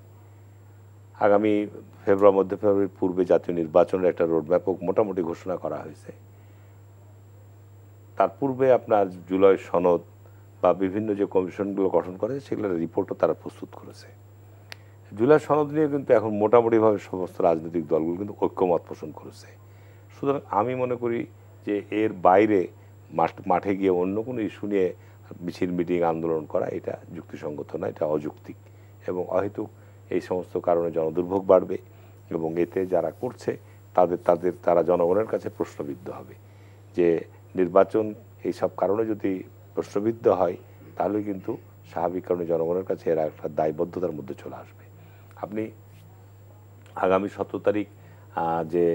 আগামী ফেব্রুয়ারির পূর্বে জাতীয় নির্বাচনের একটা রোডম্যাপও মোটামুটি ঘোষণা করা হয়েছে। তার পূর্বে আপনার জুলাই সনদ বা বিভিন্ন যে কমিশনগুলো গঠন করে সেগুলোর রিপোর্টও তারা প্রস্তুত করেছে। জুলাই সনদ নিয়ে কিন্তু এখন মোটামুটিভাবে সমস্ত রাজনৈতিক দলগুলো কিন্তু ঐক্যমত পোষণ করেছে। সুতরাং আমি মনে করি যে এর বাইরে মাঠে গিয়ে অন্য কোনো ইস্যু নিয়ে মিছিল মিটিং আন্দোলন করা এটা যুক্তিসঙ্গত না, এটা অযৌক্তিক এবং অহেতুক। এই সমস্ত কারণে জনদুর্ভোগ বাড়বে এবং এতে যারা করছে তারা জনগণের কাছে প্রশ্নবিদ্ধ হবে। যে নির্বাচন এই সব কারণে যদি প্রশ্নবিদ্ধ হয় তাহলে কিন্তু স্বাভাবিক কারণে জনগণের কাছে এরা একটা দায়বদ্ধতার মধ্যে চলে আসবে। আপনি আগামী 17 তারিখ যে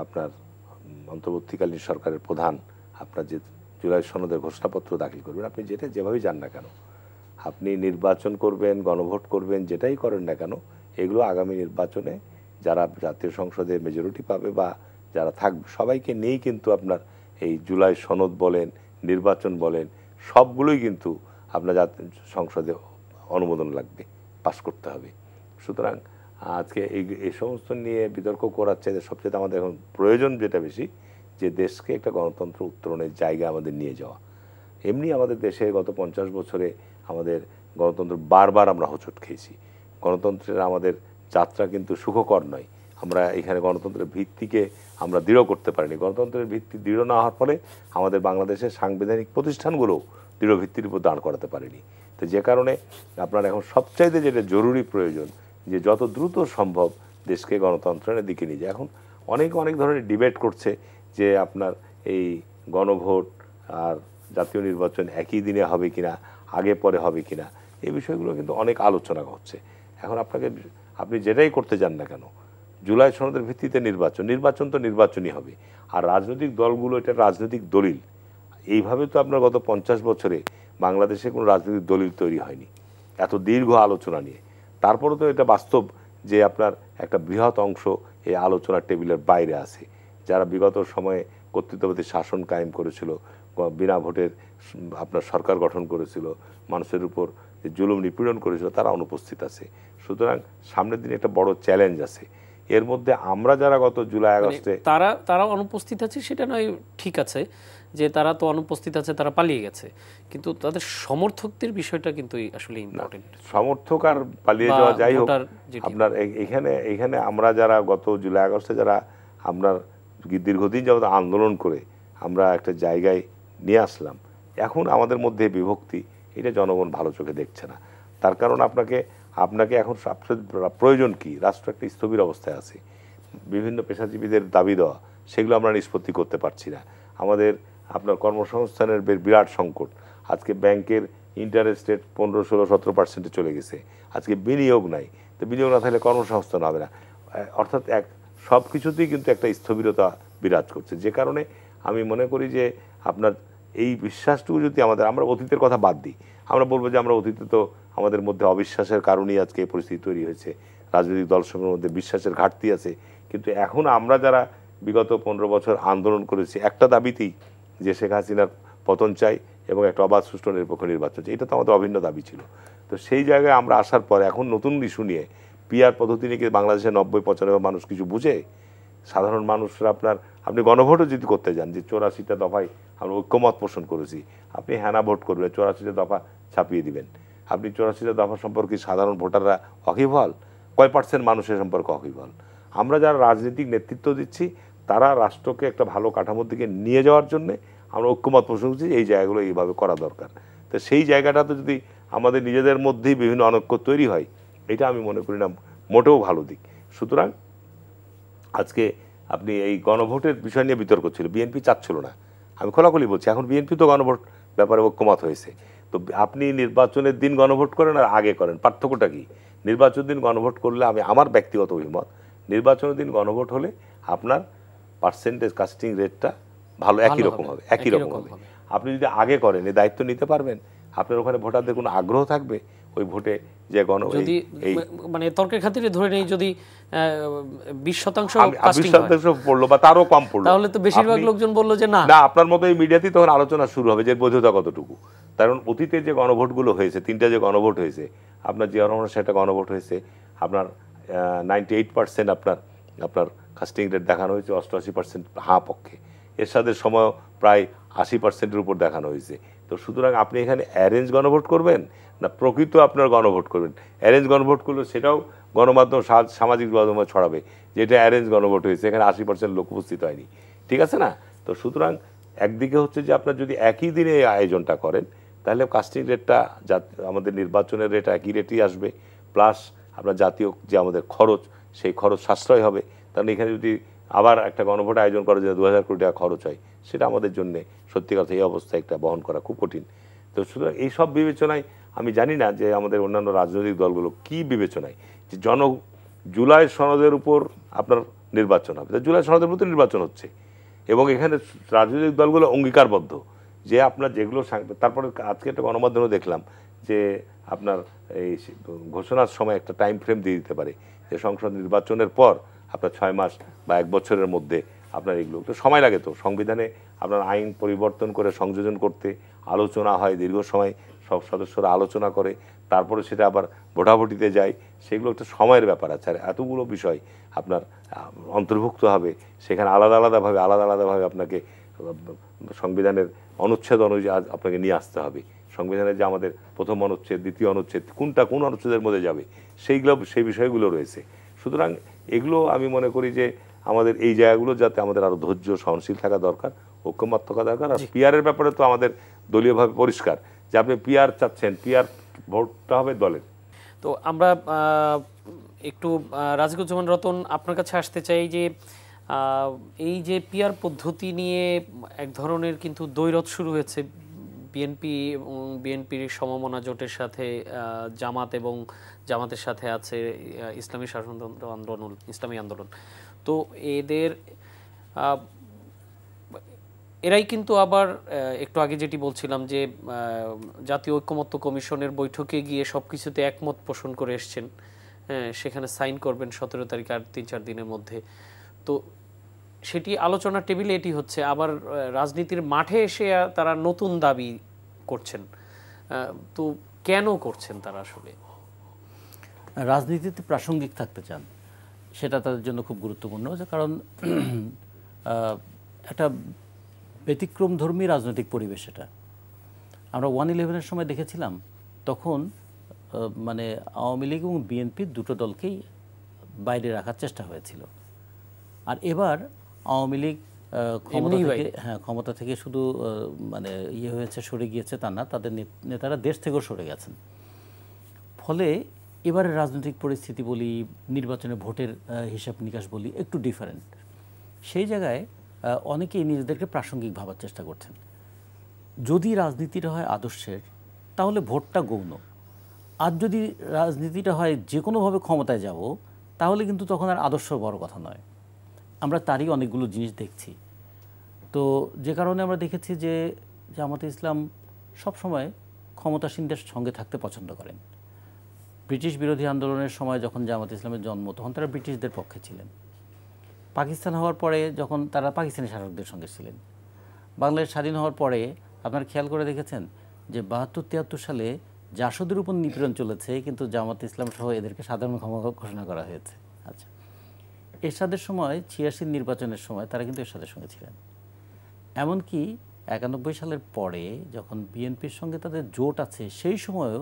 আপনার অন্তর্বর্তীকালীন সরকারের প্রধান আপনার যে জুলাই সনদের ঘোষণাপত্র দাখিল করবেন, আপনি যেভাবেই যান না কেন, আপনি নির্বাচন করবেন, গণভোট করবেন, যেটাই করেন না কেন, এগুলো আগামী নির্বাচনে যারা জাতীয় সংসদে মেজরিটি পাবে বা যারা থাকবে সবাইকে নিয়েই কিন্তু আপনার এই জুলাই সনদ বলেন, নির্বাচন বলেন, সবগুলোই কিন্তু আপনার সংসদে অনুমোদন লাগবে, পাস করতে হবে। সুতরাং আজকে এই সমস্ত নিয়ে বিতর্ক করার চাইতে সবচেয়ে আমাদের এখন প্রয়োজন যেটা বেশি, যে দেশকে একটা গণতন্ত্র উত্তরণের জায়গা আমাদের নিয়ে যাওয়া। এমনি আমাদের দেশে গত 50 বছরে আমাদের গণতন্ত্র বারবার আমরা হোঁচট খেয়েছি। গণতন্ত্রের আমাদের যাত্রা কিন্তু সুখকর নয়। আমরা এখানে গণতন্ত্রের ভিত্তিকে আমরা দৃঢ় করতে পারিনি। গণতন্ত্রের ভিত্তি দৃঢ় না হওয়ার ফলে আমাদের বাংলাদেশের সাংবিধানিক প্রতিষ্ঠানগুলো দৃঢ় ভিত্তির উপর দাঁড় করাতে পারেনি। তো যে কারণে আপনার এখন সবচাইতে যেটা জরুরি প্রয়োজন, যে যত দ্রুত সম্ভব দেশকে গণতন্ত্রের দিকে নিয়ে যায়। এখন অনেক ধরনের ডিবেট করছে যে আপনার এই গণভোট আর জাতীয় নির্বাচন একই দিনে হবে কিনা, আগে পরে হবে কিনা, এই বিষয়গুলো কিন্তু অনেক আলোচনা হচ্ছে। এখন আপনি যেটাই করতে যান না কেন, জুলাই সনদের ভিত্তিতে নির্বাচন তো নির্বাচনই হবে। আর রাজনৈতিক দলগুলো এটা রাজনৈতিক দলিল। এইভাবে তো আপনার গত 50 বছরে বাংলাদেশে কোনো রাজনৈতিক দলিল তৈরি হয়নি এত দীর্ঘ আলোচনা নিয়ে। তারপরে তো এটা বাস্তব যে আপনার একটা বৃহৎ অংশ এই আলোচনার টেবিলের বাইরে আছে। যারা বিগত সময়ে কর্তৃত্ববাদী শাসন কায়েম করেছিল, বিনা ভোটের আপনার সরকার গঠন করেছিল, মানুষের উপর যে জুলুম নিপীড়ন করেছিল, তারা অনুপস্থিত আছে। সুতরাং সামনের দিনে একটা বড় চ্যালেঞ্জ আছে। এর মধ্যে আমরা যারা গত জুলাই আগস্টে তারা অনুপস্থিত আছে সেটা নয়, ঠিক আছে যে তারা তো অনুপস্থিত আছে, তারা পালিয়ে গেছে, কিন্তু তাদের সমর্থকদের বিষয়টা কিন্তু আসলে ইম্পর্টেন্ট। সমর্থক আর পালিয়ে যাওয়া যাই হোক, আপনার এখানে আমরা যারা গত জুলাই আগস্টে যারা আপনার দীর্ঘদিন যাবত আন্দোলন করে আমরা একটা জায়গায় নিয়ে আসলাম, এখন আমাদের মধ্যে বিভক্তি, এটা জনগণ ভালো চোখে দেখছে না। তার কারণ আপনাকে এখন প্রয়োজন কি? রাষ্ট্র একটা স্থবির অবস্থায় আছে, বিভিন্ন পেশাজীবীদের দাবি দেওয়া, সেগুলো আমরা নিষ্পত্তি করতে পারছি না। আমাদের আপনার কর্মসংস্থানের বিরাট সংকট। আজকে ব্যাংকের ইন্টারেস্ট রেট 15-16-17% চলে গেছে। আজকে বিনিয়োগ নাই, তো বিনিয়োগ না থাকলে কর্মসংস্থান হবে না। অর্থাৎ সব কিছুতেই কিন্তু একটা স্থবিরতা বিরাজ করছে, যে কারণে আমি মনে করি যে আপনার এই বিশ্বাসটুকু যদি আমরা অতীতের কথা বাদ দিই, আমরা বলবো যে আমরা অতীতে তো আমাদের মধ্যে অবিশ্বাসের কারণেই আজকে এই পরিস্থিতি তৈরি হয়েছে, রাজনৈতিক দলসমূহের মধ্যে বিশ্বাসের ঘাটতি আছে। কিন্তু এখন আমরা যারা বিগত 15 বছর আন্দোলন করেছি একটা দাবিতেই, যে শেখ হাসিনার পতন চাই এবং একটা অবাধ সুষ্ঠু নিরপেক্ষ নির্বাচন চাই, এটা তো আমাদের অভিন্ন দাবি ছিল। তো সেই জায়গায় আমরা আসার পর এখন নতুন ইস্যু নিয়ে পিআর পদ্ধতি নিয়ে বাংলাদেশের 90-95 মানুষ কিছু বুঝে? সাধারণ মানুষরা আপনি গণভোটও যদি করতে যান, যে 84টা দফায় আমরা ঐক্যমত পোষণ করেছি, আপনি হ্যানা ভোট করবেন, 84টা দফা ছাপিয়ে দিবেন। আপনি 84টা দফা সম্পর্কে সাধারণ ভোটাররা ওয়াকিবহাল? কয় % মানুষের সম্পর্কে ওয়াকিবহাল? আমরা যারা রাজনৈতিক নেতৃত্ব দিচ্ছি, তারা রাষ্ট্রকে একটা ভালো কাঠামোর দিকে নিয়ে যাওয়ার জন্যে আমরা ঐক্যমত পোষণ করছি, এই জায়গাগুলো এইভাবে করা দরকার। তো সেই জায়গাটাতে যদি আমাদের নিজেদের মধ্যেই বিভিন্ন অনৈক্য তৈরি হয়, এটা আমি মনে করি না মোটেও ভালো দিক। সুতরাং আজকে আপনি এই গণভোটের বিষয় নিয়ে বিতর্ক ছিল, বিএনপি চাচ্ছিল না, আমি খোলাখুলি বলছি। এখন বিএনপি তো গণভোট ব্যাপারে ঐক্যমত হয়েছে। তো আপনি নির্বাচনের দিন গণভোট করেন আর আগে করেন, পার্থক্যটা কি? নির্বাচনের দিন গণভোট করলে, আমার ব্যক্তিগত অভিমত, নির্বাচনের দিন গণভোট হলে আপনার পার্সেন্টেজ কাস্টিং রেটটা ভালো একই রকম হবে, একই রকম হবে। আপনি যদি আগে করেন, এই দায়িত্ব নিতে পারবেন, আপনার ওখানে ভোটারদের কোনো আগ্রহ থাকবে ওই ভোটে যে যদি মানে তর্কের খাতিরে ধরে নেই, যদি 20% পড়লো বা তারও কম পড়লো, তাহলে তো বেশিরভাগ লোকজন বললো যে না, আপনার মতো এই মিডিয়াতেই তখন আলোচনা শুরু হবে যে বৈধতা কতটুকু। কারণ অতীতে যে গণভোটগুলো হয়েছে, 3টা যে গণভোট হয়েছে, আপনার জিয়া রহমানের সেটা গণভোট হয়েছে, আপনার 98% আপনার কাস্টিং রেট দেখানো হয়েছে, 88% হাঁ পক্ষে, এরশাদের সময় প্রায় 80%-এর উপর দেখানো হয়েছে। তো সুতরাং আপনি এখানে অ্যারেঞ্জ গণভোট করবেন না প্রকৃত আপনার গণভোট করবেন? অ্যারেঞ্জ গণভোট করলে সেটাও গণমাধ্যম সামাজিক মাধ্যমে ছড়াবে যেটা অ্যারেঞ্জ গণভোট হয়েছে, এখানে 80% লোক উপস্থিত হয়নি, ঠিক আছে না? তো সুতরাং একদিকে হচ্ছে যে আপনার যদি একই দিনে এই আয়োজনটা করেন, তাহলে কাস্টিং রেটটা আমাদের নির্বাচনের রেট একই রেটই আসবে, প্লাস আপনার জাতীয় যে আমাদের খরচ, সেই খরচ সাশ্রয় হবে। কারণ এখানে যদি আবার একটা গণভোট আয়োজন করা যায় 2000 কোটি টাকা খরচ হয়, সেটা আমাদের জন্য সত্যি কথা এই অবস্থায় একটা বহন করা খুব কঠিন। তো সুতরাং এই সব বিবেচনায় আমি জানি না যে আমাদের অন্যান্য রাজনৈতিক দলগুলো কি বিবেচনায় যে জুলাই সনদের উপর আপনার নির্বাচন হবে। জুলাই সনদের উপর নির্বাচন হচ্ছে এবং এখানে রাজনৈতিক দলগুলো অঙ্গীকারবদ্ধ যে আপনার যেগুলো, তারপরে আজকে একটা গণমাধ্যমে দেখলাম যে আপনার এই ঘোষণার সময় একটা টাইম ফ্রেম দিয়ে দিতে পারে যে সংসদ নির্বাচনের পর আপনার 6 মাস বা 1 বছরের মধ্যে আপনার এগুলো তো সময় লাগে। তো সংবিধানে আপনার আইন পরিবর্তন করে সংযোজন করতে আলোচনা হয়, দীর্ঘ সময় সব সদস্যরা আলোচনা করে, তারপরে সেটা আবার ভোটাভুটিতে যায়, সেগুলো একটা সময়ের ব্যাপার আছে। আর এতগুলো বিষয় আপনার অন্তর্ভুক্ত হবে, সেখানে আলাদা আলাদাভাবে আপনাকে সংবিধানের অনুচ্ছেদ অনুযায়ী আপনাকে নিয়ে আসতে হবে। সংবিধানের যে আমাদের প্রথম অনুচ্ছেদ, দ্বিতীয় অনুচ্ছেদ, কোন অনুচ্ছেদের মধ্যে যাবে, সেই বিষয়গুলো রয়েছে। সুতরাং এগুলো আমি মনে করি যে আমাদের এই জায়গাগুলো যাতে আমাদের আরো ধৈর্য সহনশীল থাকা দরকার, ঐক্যমত থাকা দরকার। আর পিআরের ব্যাপারে তো আমাদের দলীয়ভাবে পরিষ্কার যে আপনি পিআর চাচ্ছেন, পিআর ভোটটা হবে দলের। তো আমরা একটু রাজিকুজ্জামান রতন আপনার কাছে আসতে চাই যে এই যে পিআর পদ্ধতি নিয়ে এক ধরনের কিন্তু দ্বৈরথ শুরু হয়েছে বিএনপি এবং বিএনপির সমমনা জোটের সাথে, জামাত এবং জামাতের সাথে আছে ইসলামী শাসনতন্ত্র আন্দোলন, ইসলামী আন্দোলন। তো এরাই কিন্তু আবার একটু আগে যেটি বলছিলাম যে জাতীয় ঐক্যমত্য কমিশনের বৈঠকে গিয়ে সব কিছুতে একমত পোষণ করে এসছেন, সেখানে সাইন করবেন 17 তারিখ, আর 3-4 দিনের মধ্যে। তো সেটি আলোচনার টেবিলে এটি হচ্ছে, আবার রাজনীতির মাঠে এসে তারা নতুন দাবি করছেন। তো কেন করছেন তারা? আসলে রাজনীতিতে প্রাসঙ্গিক থাকতে চান, সেটা তাদের জন্য খুব গুরুত্বপূর্ণ, কারণ একটা ব্যতিক্রমধর্মী রাজনৈতিক পরিবেশ এটা। আমরা 1/11-এর সময় দেখেছিলাম, তখন মানে আওয়ামী লীগ এবং বিএনপি দুটো দলকেই বাইরে রাখার চেষ্টা হয়েছিল। আর এবার আওয়ামী লীগ ক্ষমতা থেকে ক্ষমতা থেকে শুধু মানে হয়েছে, সরে গিয়েছে তা না, তাদের নেতারা দেশ থেকেও সরে গেছেন। ফলে এবারের রাজনৈতিক পরিস্থিতি বলি, নির্বাচনে ভোটের হিসাব নিকাশ বলি, একটু ডিফারেন্ট। সেই জায়গায় অনেকেই নিজেদেরকে প্রাসঙ্গিক ভাবার চেষ্টা করছেন। যদি রাজনীতিটা হয় আদর্শের, তাহলে ভোটটা গৌণ। আর যদি রাজনীতিটা হয় যে কোনোভাবে ক্ষমতায় যাব, তাহলে কিন্তু তখন আর আদর্শ বড় কথা নয়। আমরা তারই অনেকগুলো জিনিস দেখছি। তো যে কারণে আমরা দেখেছি যে জামাতে ইসলাম সবসময় ক্ষমতাসীনদের সঙ্গে থাকতে পছন্দ করেন। ব্রিটিশ বিরোধী আন্দোলনের সময় যখন জামাতে ইসলামের জন্ম, তখন তারা ব্রিটিশদের পক্ষে ছিলেন। পাকিস্তান হওয়ার পরে যখন তারা পাকিস্তানি শাসকদের সঙ্গে ছিলেন। বাংলাদেশ স্বাধীন হওয়ার পরে আপনারা খেয়াল করে দেখেছেন যে ৭২-৭৩ সালে জাসদের উপর নিপীড়ন চলেছে, কিন্তু জামাতে ইসলাম সহ এদেরকে সাধারণ ক্ষমা ঘোষণা করা হয়েছে। আচ্ছা, এরশাদের সময় ৮৬ নির্বাচনের সময় তারা কিন্তু এরশাদের সঙ্গে ছিলেন। এমনকি ৯১ সালের পরে যখন বিএনপির সঙ্গে তাদের জোট আছে, সেই সময়ও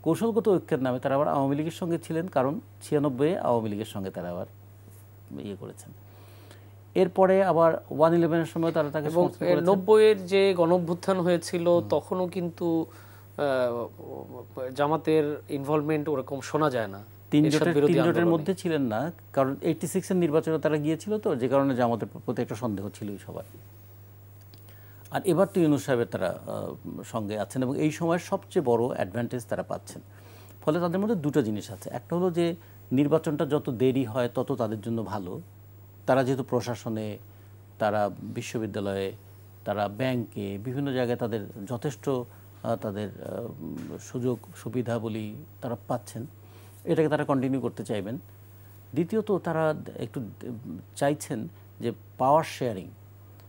কৌশলগত ঐক্যের নামে তারা আবার আওয়ামী লীগের সঙ্গে ছিলেন, কারণ ৯৬-এ আওয়ামী লীগের সঙ্গে তারা আবার করেছেন। এরপরে আবার 1/11-এর সময় তারা তাকে ৯০-এর যে গণঅভ্যুত্থান হয়েছিল, তখনও কিন্তু জামাতের ইনভলভমেন্ট ওরকম শোনা যায় না। তিন জোটের মধ্যে ছিলেন না, কারণ 86-এর নির্বাচনে তারা গিয়েছিল, তো যে কারণে জামাতের প্রতি একটা সন্দেহ ছিলই সবার। আর এবার তো ইউনূস সাহেবের তারা সঙ্গে আছেন, এবং এই সময়ের সবচেয়ে বড় অ্যাডভান্টেজ তারা পাচ্ছেন। ফলে তাদের মধ্যে দুটো জিনিস আছে। একটা হলো যে নির্বাচনটা যত দেরি হয় তত তাদের জন্য ভালো। তারা যেহেতু প্রশাসনে, তারা বিশ্ববিদ্যালয়ে, তারা ব্যাংকে, বিভিন্ন জায়গায় তাদের যথেষ্ট তাদের সুযোগ সুবিধা বলি তারা পাচ্ছেন, এটাকে তারা কন্টিনিউ করতে চাইবেন। দ্বিতীয়ত তারা একটু চাইছেন যে পাওয়ার শেয়ারিং।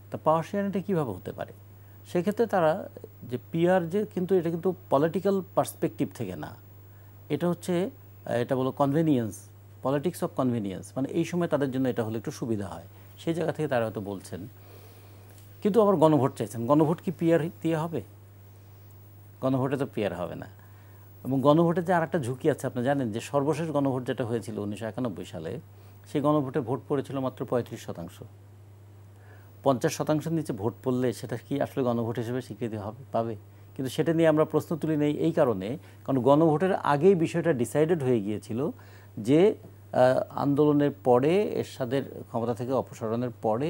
তা পাওয়ার শেয়ারিংটা কীভাবে হতে পারে? সেক্ষেত্রে তারা যে পিআর, যে কিন্তু এটা কিন্তু পলিটিক্যাল পার্সপেক্টিভ থেকে না, এটা হচ্ছে এটা বলো কনভেনিয়েন্স, পলিটিক্স অফ কনভেনিয়েন্স। মানে এই সময় তাদের জন্য এটা হলে একটু সুবিধা হয়, সেই জায়গা থেকে তারা হয়তো বলছেন। কিন্তু আবার গণভোট চাইছেন। গণভোট কি পিআর দিয়ে হবে? গণভোটে তো পিআর হবে না। এবং গণভোটে যে আর একটা ঝুঁকি আছে, আপনি জানেন যে সর্বশেষ গণভোট যেটা হয়েছিল ১৯৯১ সালে, সেই গণভোটে ভোট পড়েছিল মাত্র ৩৫%। ৫০%-এর নিচে ভোট পড়লে সেটা কি আসলে গণভোট হিসেবে স্বীকৃতি পাবে? কিন্তু সেটা নিয়ে আমরা প্রশ্ন তুলি নেই এই কারণে, কারণ গণভোটের আগেই বিষয়টা ডিসাইডেড হয়ে গিয়েছিল যে আন্দোলনের পরে, এরশাদের ক্ষমতা থেকে অপসারণের পরে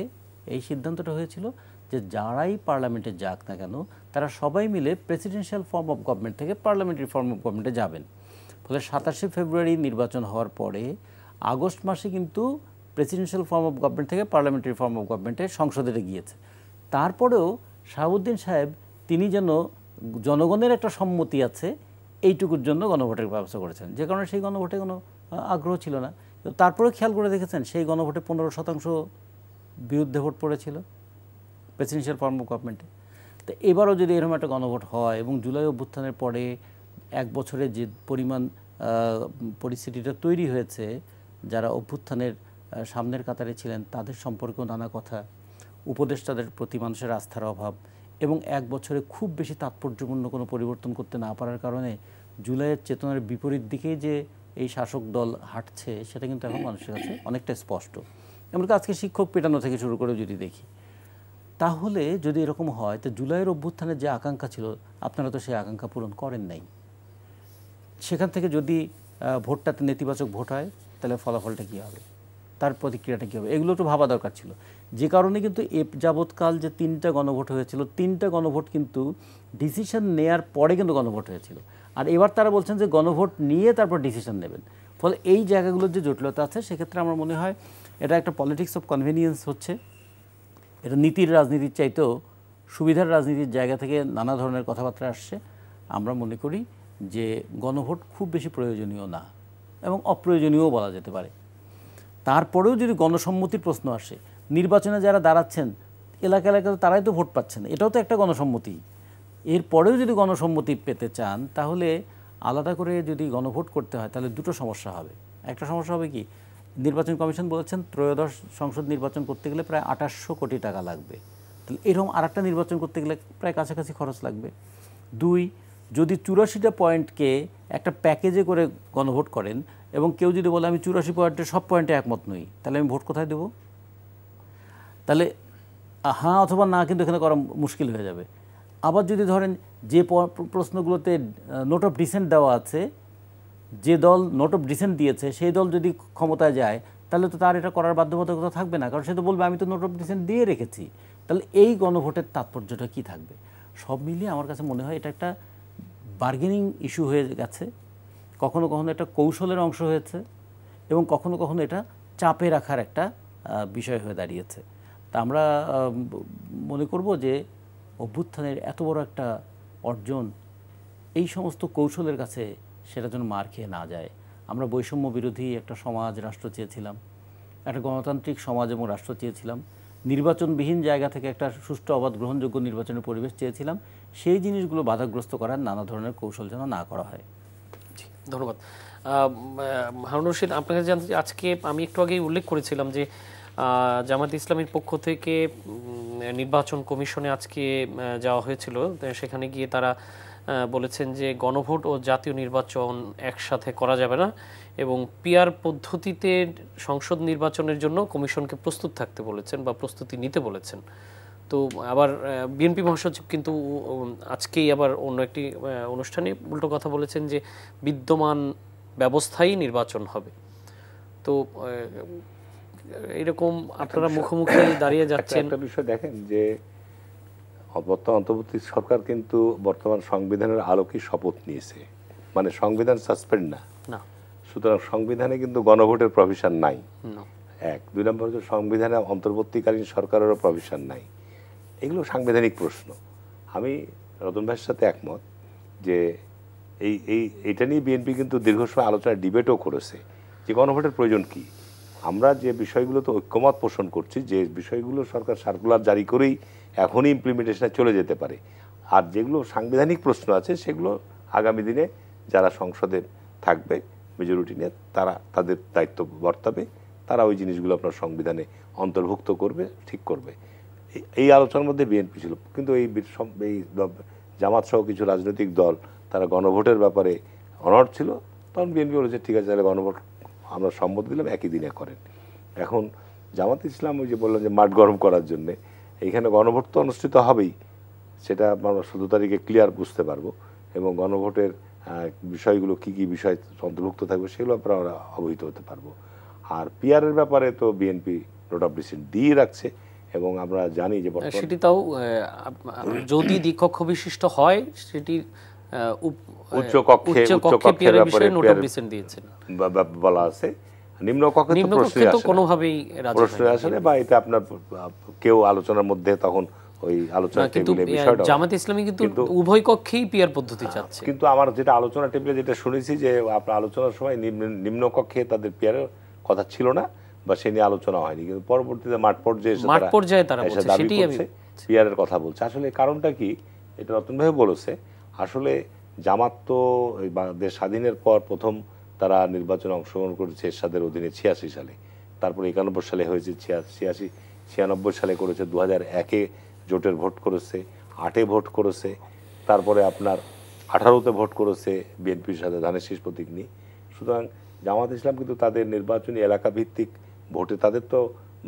এই সিদ্ধান্তটা হয়েছিল যে যারাই পার্লামেন্টে যাক না কেন, তারা সবাই মিলে প্রেসিডেন্সিয়াল ফর্ম অফ গভর্নমেন্ট থেকে পার্লামেন্টারি ফর্ম অফ গভর্নমেন্টে যাবেন। ফলে ২৭শে ফেব্রুয়ারি নির্বাচন হওয়ার পরে আগস্ট মাসে কিন্তু প্রেসিডেন্সিয়াল ফর্ম অফ গভর্নমেন্ট থেকে পার্লামেন্টারি ফর্ম অফ গভর্নমেন্টে সংসদে গিয়েছে। তারপরেও শাহাবুদ্দিন সাহেব তিনি যেন জনগণের একটা সম্মতি আছে এইটুকুর জন্য গণভোটের ব্যবস্থা করেছেন, যে কারণে সেই গণভোটে কোনো আগ্রহ ছিল না। তারপরে খেয়াল করে দেখেছেন সেই গণভোটে ১৫% বিরুদ্ধে ভোট পড়েছিল প্রেসিডেন্সিয়াল ফর্ম অফ গভর্নমেন্টে। তো এবারও যদি এরকম একটা গণভোট হয়, এবং জুলাই অভ্যুত্থানের পরে এক বছরে যে পরিমাণ পরিস্থিতিটা তৈরি হয়েছে, যারা অভ্যুত্থানের সামনের কাতারে ছিলেন তাদের সম্পর্কেও নানা কথা, উপদেষ্টাদের প্রতি মানুষের আস্থার অভাব, এবং এক বছরে খুব বেশি তাৎপর্যপূর্ণ কোনো পরিবর্তন করতে না পারার কারণে জুলাইয়ের চেতনার বিপরীত দিকেই যে এই শাসক দল হাঁটছে, সেটা কিন্তু এখন মানুষের কাছে অনেকটা স্পষ্ট। এমনকি আজকে শিক্ষক পেটানো থেকে শুরু করে যদি দেখি, তাহলে যদি এরকম হয়, তো জুলাইয়ের অভ্যুত্থানের যে আকাঙ্ক্ষা ছিল, আপনারা তো সেই আকাঙ্ক্ষা পূরণ করেন নাই। সেখান থেকে যদি ভোটটাতে নেতিবাচক ভোট হয়, তাহলে ফলাফলটা কী হবে, তার প্রতিক্রিয়াটা কী হবে, এগুলো তো ভাবা দরকার ছিল। যে কারণে কিন্তু এ যাবৎকাল যে ৩টা গণভোট হয়েছিল, ৩টা গণভোট কিন্তু ডিসিশন নেয়ার পরে কিন্তু গণভোট হয়েছিল। আর এবার তারা বলছেন যে গণভোট নিয়ে তারপর ডিসিশন নেবেন। ফলে এই জায়গাগুলোর যে জটিলতা আছে, সেক্ষেত্রে আমার মনে হয় এটা একটা পলিটিক্স অফ কনভেনিয়েন্স হচ্ছে। এটা নীতির রাজনীতির চাইতেও সুবিধার রাজনীতির জায়গা থেকে নানা ধরনের কথাবার্তা আসছে। আমরা মনে করি যে গণভোট খুব বেশি প্রয়োজনীয় না, এবং অপ্রয়োজনীয়ও বলা যেতে পারে। তারপরেও যদি গণসম্মতির প্রশ্ন আসে, নির্বাচনে যারা দাঁড়াচ্ছেন এলাকা এলাকাতে, তারাই তো ভোট পাচ্ছেন, এটাও তো একটা গণসম্মতি। এরপরেও যদি গণসম্মতি পেতে চান, তাহলে আলাদা করে যদি গণভোট করতে হয়, তাহলে দুটো সমস্যা হবে। একটা সমস্যা হবে কি, নির্বাচন কমিশন বলেছেন ত্রয়োদশ সংসদ নির্বাচন করতে গেলে প্রায় ২৮০০ কোটি টাকা লাগবে। তাহলে এরকম আরেকটা নির্বাচন করতে গেলে প্রায় কাছাকাছি খরচ লাগবে। ২, যদি ৮৪টা পয়েন্টকে একটা প্যাকেজে করে গণভোট করেন, এবং কেউ যদি বলে আমি ৮৪ পয়েন্টের সব পয়েন্টে একমত নই, তাহলে আমি ভোট কোথায় দেব? তাহলে হ্যাঁ অথবা না কিন্তু এখানে করা মুশকিল হয়ে যাবে। আবার যদি ধরেন যে প্রশ্নগুলোতে নোট অফ ডিসেন্ট দেওয়া আছে, যে দল নোট অফ ডিসেন্ট দিয়েছে সেই দল যদি ক্ষমতায় যায় তাহলে তো তার এটা করার বাধ্যবাধকতা থাকবে না, কারণ সে তো বলবে আমি তো নোট অফ ডিসেন্ট দিয়ে রেখেছি। তাহলে এই গণভোটের তাৎপর্যটা কি থাকবে? সব মিলিয়ে আমার কাছে মনে হয় এটা একটা বার্গেনিং ইস্যু হয়ে গেছে, কখনো কখনো এটা কৌশলের অংশ হয়েছে এবং কখনো কখনো এটা চাপে রাখার একটা বিষয় হয়ে দাঁড়িয়েছে। তা আমরা মনে করব যে অভ্যুত্থানের এত বড় একটা অর্জন এই সমস্ত কৌশলের কাছে সেটা যেন মার খেয়ে না যায়। আমরা বৈষম্য বিরোধী একটা সমাজ রাষ্ট্র চেয়েছিলাম, একটা গণতান্ত্রিক সমাজ এবং রাষ্ট্র চেয়েছিলাম, নির্বাচনবিহীন জায়গা থেকে একটা সুষ্ঠু অবাধ গ্রহণযোগ্য নির্বাচনের পরিবেশ চেয়েছিলাম। সেই জিনিসগুলো বাধাগ্রস্ত করার নানা ধরনের কৌশল যেন না করা হয়। জি, ধন্যবাদ। হারুন রশিদ, আপনাকে জানতে চাই, আজকে আমি একটু আগেই উল্লেখ করেছিলাম যে জামাত ইসলামীর পক্ষ থেকে নির্বাচন কমিশনে আজকে যাওয়া হয়েছিল। সেখানে গিয়ে তারা বলেছেন যে গণভোট ও জাতীয় নির্বাচন একসাথে করা যাবে না এবং পিআর পদ্ধতিতে সংসদ নির্বাচনের জন্য কমিশনকে প্রস্তুত থাকতে বলেছেন বা প্রস্তুতি নিতে বলেছেন। তো আবার বিএনপি মহাসচিব কিন্তু আজকেই আবার অন্য একটি অনুষ্ঠানে উল্টো কথা বলেছেন যে বিদ্যমান ব্যবস্থায় নির্বাচন হবে। তো এরকম আপনারা মুখোমুখি দাঁড়িয়ে যাচ্ছেন। একটা বিষয় দেখেন যে বর্তমান অন্তর্বর্তী সরকার কিন্তু বর্তমান সংবিধানের আলোকে শপথ নিয়েছে, মানে সংবিধান সাসপেন্ড না। সুতরাং সংবিধানে কিন্তু গণভোটের প্রভিশন নাই, এক। দুই নম্বর হচ্ছে সংবিধানে অন্তর্বর্তীকালীন সরকারেরও প্রভিশন নাই। এগুলো সাংবিধানিক প্রশ্ন। আমি রতন ভাইয়ের সাথে একমত যে এইটা নিয়ে বিএনপি কিন্তু দীর্ঘ সময় আলোচনা ডিবেটও করেছে যে গণভোটের প্রয়োজন কি। আমরা যে বিষয়গুলোতে ঐক্যমত পোষণ করছি, যে বিষয়গুলো সরকার সার্কুলার জারি করেই এখনই ইমপ্লিমেন্টেশনে চলে যেতে পারে, আর যেগুলো সাংবিধানিক প্রশ্ন আছে সেগুলো আগামী দিনে যারা সংসদে থাকবে মেজরিটি নিয়ে তারা তাদের দায়িত্ব বর্তাবে, তারা ওই জিনিসগুলো আপনার সংবিধানে অন্তর্ভুক্ত করবে, ঠিক করবে। এই আলোচনার মধ্যে বিএনপি ছিল, কিন্তু এই জামাত সহ কিছু রাজনৈতিক দল তারা গণভোটের ব্যাপারে অনড় ছিল। তখন বিএনপি বলেছে ঠিক আছে, তাহলে গণভোট আমরা সম্মতি দিলাম, একই দিনে করেন। এখন জামাত ইসলাম ওই যে বললাম যে মাঠ গরম করার জন্যে, এইখানে গণভোট তো অনুষ্ঠিত হবেই, সেটা আমরা 14 তারিখে ক্লিয়ার বুঝতে পারবো, এবং গণভোটের বিষয়গুলো কি কি বিষয় অন্তর্ভুক্ত থাকবে সেগুলো আমরা অবহিত হতে পারবো। আর পিআরের ব্যাপারে তো বিএনপি নোট অফ ডিসেন্ট দিয়ে রাখছে, এবং আমরা জানি যে সেটি তাও যদি দ্বিকক্ষ বিশিষ্ট হয় সেটি উচ্চ কক্ষের ব্যাপারে নোট অফ ডিসেন্ট দিয়েছেন বলা আছে। নিম্ন কক্ষে তো কোনোভাবেই প্রশ্ন আসে না, বা এটা আপনার কেউ আলোচনার মধ্যে তখন ওই আলোচনা টেবিলে বিষয়টা। জামাত ইসলামী কিন্তু উভয় কক্ষেই পিআর পদ্ধতি চাচ্ছে, কিন্তু আমার যেটা আলোচনা টেবিলে যেটা শুনেছি যে আপনার আলোচনার সময় নিম্ন কক্ষে তাদের পিআরের কথা ছিল না বা সে নিয়ে আলোচনা হয়নি, কিন্তু পরবর্তীতে মাঠ পর্যায়ে তারা পিআরের কথা বলছে। আসলে কারণটা কি, এটা রতন ভাই বলেছে। আসলে জামাত তো দেশ স্বাধীনের পর প্রথম তারা নির্বাচনে অংশগ্রহণ করেছে এরশাদের অধীনে 86 সালে, তারপরে 91 সালে হয়েছে, 86 96 সালে করেছে, 2001-এ জোটের ভোট করেছে, 8-এ ভোট করেছে, তারপরে আপনার 18-তে ভোট করেছে বিএনপির সাথে ধানের শীষ প্রতীক নিয়ে। সুতরাং জামাত ইসলাম কিন্তু তাদের নির্বাচনী এলাকা ভিত্তিক ভোটে তাদের তো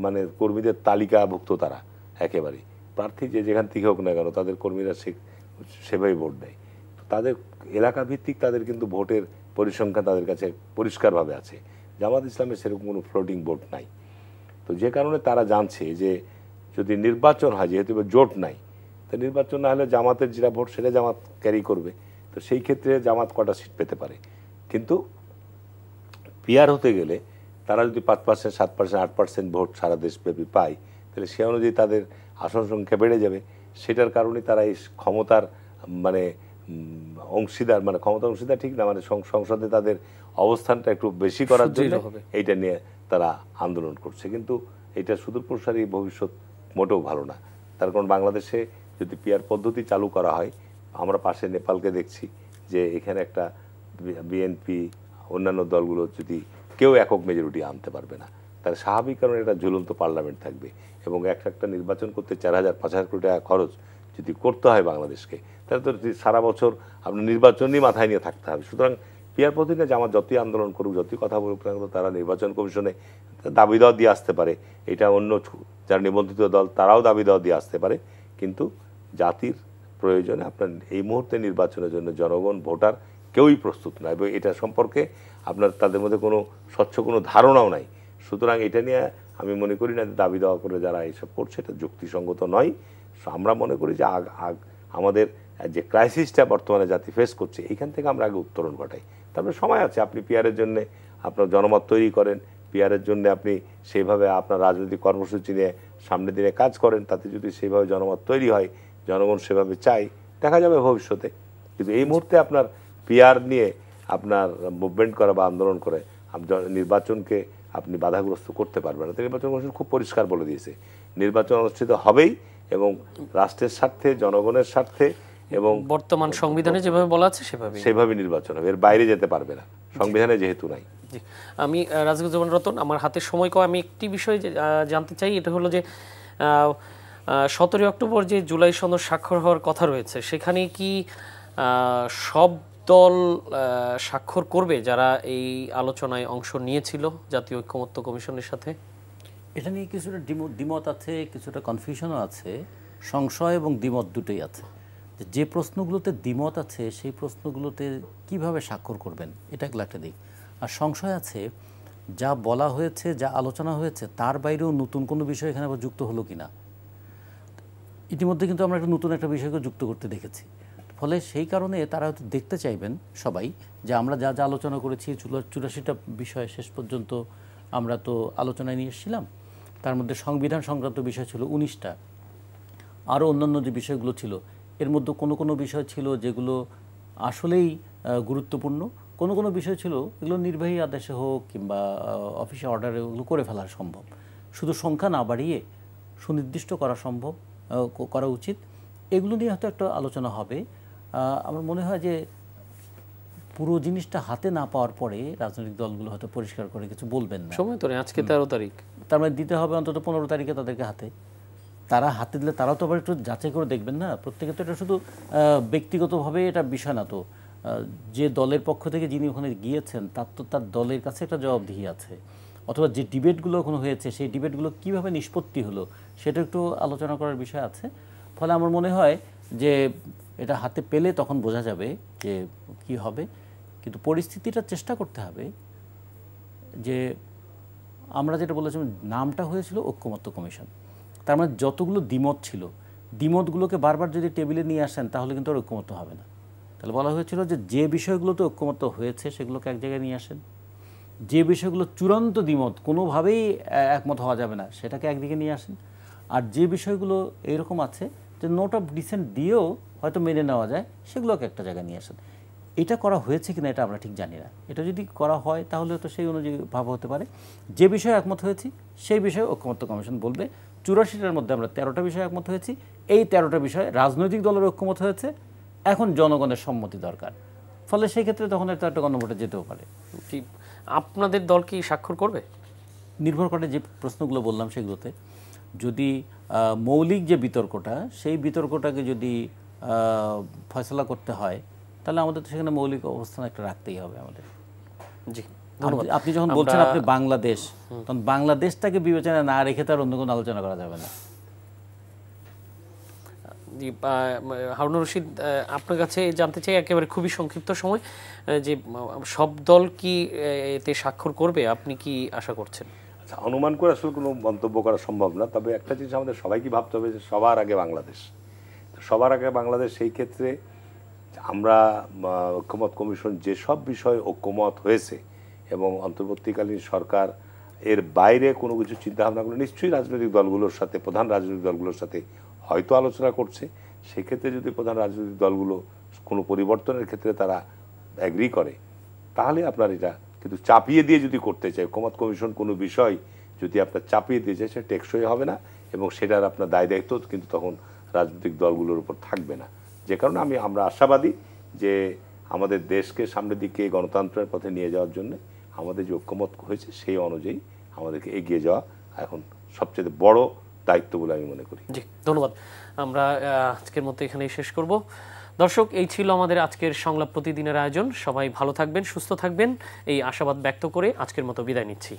মানে কর্মীদের তালিকাভুক্ত, তারা একেবারেই প্রার্থী যে যেখান থেকে হোক না কেন তাদের কর্মীরা সেভাবে ভোট দেয়। তাদের এলাকা ভিত্তিক তাদের কিন্তু ভোটের পরিসংখ্যান তাদের কাছে পরিষ্কারভাবে আছে। জামাত ইসলামের সেরকম কোনো ফ্লোটিং ভোট নাই। তো যে কারণে তারা জানছে যে যদি নির্বাচন হয়, যেহেতু জোট নাই, তো নির্বাচন না হলে জামাতের যেটা ভোট সেটা জামাত ক্যারি করবে, তো সেই ক্ষেত্রে জামাত কটা সিট পেতে পারে। কিন্তু পিআর হতে গেলে তারা যদি 5%, 7%, 8% ভোট সারা দেশব্যাপী পায়, তাহলে সে অনুযায়ী তাদের আসন সংখ্যা বেড়ে যাবে। সেটার কারণে তারা এই ক্ষমতার মানে অংশীদার, মানে ক্ষমতার অংশীদার ঠিক না, মানে সংসদে তাদের অবস্থানটা একটু বেশি করার জন্য এইটা নিয়ে তারা আন্দোলন করছে। কিন্তু এটা সুদূরপ্রসারী ভবিষ্যৎ মোটেও ভালো না। তার কারণ বাংলাদেশে যদি পিআর পদ্ধতি চালু করা হয়, আমরা পাশে নেপালকে দেখছি যে এখানে একটা বিএনপি অন্যান্য দলগুলো যদি কেউ একক মেজরিটি আনতে পারবে না, তাহলে স্বাভাবিক কারণে একটা ঝুলন্ত পার্লামেন্ট থাকবে, এবং একটা নির্বাচন করতে 4000-5000 কোটি টাকা খরচ যদি করতে হয় বাংলাদেশকে, তাহলে তো সারা বছর আপনার নির্বাচনই মাথায় নিয়ে থাকতে হবে। সুতরাং পিয়ার প্রতিনিধি জামাত যতই আন্দোলন করুক, যতই কথা বলুক না কেন, তারা নির্বাচন কমিশনে দাবি দেওয়া দিয়ে আসতে পারে, এটা অন্য যারা নিবন্ধিত দল তারাও দাবি দেওয়া দিয়ে আসতে পারে, কিন্তু জাতির প্রয়োজনে আপনার এই মুহূর্তে নির্বাচনের জন্য জনগণ, ভোটার কেউই প্রস্তুত নয়, এবং এটা সম্পর্কে আপনার তাদের মধ্যে কোনো স্বচ্ছ কোনো ধারণাও নাই। সুতরাং এটা নিয়ে আমি মনে করি না যে দাবি দেওয়া করে যারা এইসব করছে এটা যুক্তিসঙ্গত নয়। আমরা মনে করি যে আমাদের যে ক্রাইসিসটা বর্তমানে জাতি ফেস করছে, এইখান থেকে আমরা আগে উত্তরণ ঘটাই। তারপরে সময় আছে, আপনি পিয়ারের জন্য আপনার জনমত তৈরি করেন, পিয়ারের জন্য আপনি সেইভাবে আপনার রাজনৈতিক কর্মসূচি নিয়ে সামনের দিনে কাজ করেন, তাতে যদি সেইভাবে জনমত তৈরি হয়, জনগণ সেভাবে চাই, দেখা যাবে ভবিষ্যতে। কিন্তু এই মুহূর্তে আপনার পিয়ার নিয়ে আপনার মুভমেন্ট করা বা আন্দোলন করে নির্বাচনকে আপনি বাধাগ্রস্ত করতে পারবেন না। নির্বাচন কমিশন খুব পরিষ্কার বলে দিয়েছে, নির্বাচন অনুষ্ঠিত হবেই এবং রাষ্ট্রের স্বার্থে, জনগণের স্বার্থে, এবং বর্তমান সংবিধানে যেভাবে বলা আছে সেভাবে নির্বাচন হবে, এর বাইরে যেতে পারবে না, সংবিধানে যেহেতু নাই। জি, আমি রাজিকুজ্জামান রতন, আমার হাতের সময় কম, আমি একটি বিষয় জানতে চাই, এটা হলো যে 17 অক্টোবর যে জুলাই সনদ স্বাক্ষর হওয়ার কথা রয়েছে, সেখানে কি সব দল স্বাক্ষর করবে যারা এই আলোচনায় অংশ নিয়েছিল জাতীয় ঐকমত্য কমিশনের সাথে? এটা নিয়ে কিছুটা দ্বিমত আছে, কিছুটা কনফিউশনও আছে, সংশয় এবং দ্বিমত দুটোই আছে। যে প্রশ্নগুলোতে দ্বিমত আছে সেই প্রশ্নগুলোতে কিভাবে স্বাক্ষর করবেন এটা একটা দিক, আর সংশয় আছে যা বলা হয়েছে, যা আলোচনা হয়েছে তার বাইরেও নতুন কোনো বিষয় এখানে আবার যুক্ত হলো কিনা। ইতিমধ্যে কিন্তু আমরা নতুন একটা বিষয়কে যুক্ত করতে দেখেছি, ফলে সেই কারণে তারা হয়তো দেখতে চাইবেন সবাই যে আমরা যা যা আলোচনা করেছি 84টা বিষয় শেষ পর্যন্ত আমরা তো আলোচনায় নিয়ে এসেছিলাম, তার মধ্যে সংবিধান সংক্রান্ত বিষয় ছিল 19টা, আরও অন্যান্য যে বিষয়গুলো ছিল এর মধ্যে কোনো কোনো বিষয় ছিল যেগুলো আসলেই গুরুত্বপূর্ণ, কোনো কোনো বিষয় ছিল এগুলো নির্বাহী আদেশে হোক কিংবা অফিসে অর্ডারে ওগুলো করে ফেলা সম্ভব, শুধু সংখ্যা না বাড়িয়ে সুনির্দিষ্ট করা উচিত। এগুলো নিয়ে হয়তো একটা আলোচনা হবে। আমার মনে হয় যে পুরো জিনিসটা হাতে না পাওয়ার পরে রাজনৈতিক দলগুলো হয়তো পরিষ্কার করে কিছু বলবেন না। সময় তো নেই, আজকে 13 তারিখ, তার মানে দিতে হবে অন্তত 15 তারিখে তাদেরকে হাতে। তারা হাতে দিলে তারাও তো আবার একটু যাচাই করে দেখবেন না, প্রত্যেকে তো এটা শুধু ব্যক্তিগতভাবে এটা বিষয় না, তো যে দলের পক্ষ থেকে যিনি ওখানে গিয়েছেন তার তো তার দলের কাছে একটা জবাবদিহি আছে, অথবা যে ডিবেটগুলো ওখানে হয়েছে সেই ডিবেটগুলো কীভাবে নিষ্পত্তি হলো সেটা একটু আলোচনা করার বিষয় আছে। ফলে আমার মনে হয় যে এটা হাতে পেলে তখন বোঝা যাবে যে কি হবে, কিন্তু পরিস্থিতিটা চেষ্টা করতে হবে যে আমরা যেটা বলেছিলাম নামটা হয়েছিল ঐকমত্য কমিশন, তার মানে যতগুলো দ্বিমত ছিল দ্বিমতগুলোকে বারবার যদি টেবিলে নিয়ে আসেন তাহলে কিন্তু আর ঐকমত্য হবে না। তাহলে বলা হয়েছিল যে বিষয়গুলোতে ঐকমত্য হয়েছে সেগুলোকে এক জায়গায় নিয়ে আসেন, যে বিষয়গুলো চূড়ান্ত দ্বিমত কোনোভাবেই একমত হওয়া যাবে না সেটাকে একদিকে নিয়ে আসেন, আর যে বিষয়গুলো এইরকম আছে যে নোট অফ ডিসেন্ট দিয়েও হয়তো মেনে নেওয়া যায় সেগুলোকে একটা জায়গায় নিয়ে আসেন। এটা করা হয়েছে কিনা এটা আমরা ঠিক জানি না, এটা যদি করা হয় তাহলে তো সেই অনুযায়ী ভাবা হতে পারে। যে বিষয়ে একমত হয়েছি সেই বিষয়ে ঐকমত্য কমিশন বলবে 84টার মধ্যে আমরা 13টা বিষয়ে একমত হয়েছি, এই 13টা বিষয়ে রাজনৈতিক দলের ঐকমত হয়েছে, এখন জনগণের সম্মতি দরকার, ফলে সেই ক্ষেত্রে তখন একটা গণভোটে যেতেও পারে। আপনাদের দল কি স্বাক্ষর করবে? নির্ভর করে যে প্রশ্নগুলো বললাম সেগুলোতে, যদি মৌলিক যে বিতর্কটা সেই বিতর্কটাকে যদি ফয়সলা করতে হয় তাহলে আমাদের তো সেখানে মৌলিক অবস্থান একটা রাখতেই হবে আমাদের। জি, আপনি যখন বলছেন আপনি বাংলাদেশ, তখন বাংলাদেশটাকে বিবেচনা না রেখে তার অন্য কোনো আলোচনা করা যাবে না। জি, হারুনুর রশিদ, আপনার কাছে জানতে চাই একেবারে খুবই সংক্ষিপ্ত সময় যে সব দল কি এতে স্বাক্ষর করবে, আপনি কি আশা করছেন? আচ্ছা, অনুমান করে আসলে কোনো মন্তব্য করা সম্ভব না, তবে একটা জিনিস আমাদের সবাইকে ভাবতে হবে যে সবার আগে বাংলাদেশ, সবার আগে বাংলাদেশ। সেই ক্ষেত্রে আমরা ঐকমত্য কমিশন যেসব বিষয়ে ঐকমত হয়েছে এবং অন্তর্বর্তীকালীন সরকার এর বাইরে কোনো কিছু চিন্তাভাবনা করে নিশ্চয়ই রাজনৈতিক দলগুলোর সাথে, প্রধান রাজনৈতিক দলগুলোর সাথে হয়তো আলোচনা করছে। সেক্ষেত্রে যদি প্রধান রাজনৈতিক দলগুলো কোনো পরিবর্তনের ক্ষেত্রে তারা অ্যাগ্রি করে তাহলে আপনার এটা, কিন্তু চাপিয়ে দিয়ে যদি করতে চায় ঐকমত্য কমিশন কোনো বিষয় যদি আপনার চাপিয়ে দিয়ে যায় সেটা টেকসই হবে না এবং সেটার আপনার দায় দায়িত্ব কিন্তু তখন রাজনৈতিক দলগুলোর উপর থাকবে না। যে কারণে আমরা আশাবাদী যে আমাদের দেশকে সামনের দিকে গণতন্ত্রের পথে নিয়ে যাওয়ার জন্য আমাদের যে ঐকমত্য হয়েছে সেই অনুযায়ী আমাদেরকে এগিয়ে যাওয়া এখন সবচেয়ে বড় দায়িত্ব বলে আমি মনে করি। জি, ধন্যবাদ। আমরা আজকের মতো এখানেই শেষ করব। দর্শক, এই ছিল আমাদের আজকের সংলাপ প্রতিদিনের আয়োজন। সবাই ভালো থাকবেন, সুস্থ থাকবেন, এই আশাবাদ ব্যক্ত করে আজকের মতো বিদায় নিচ্ছি।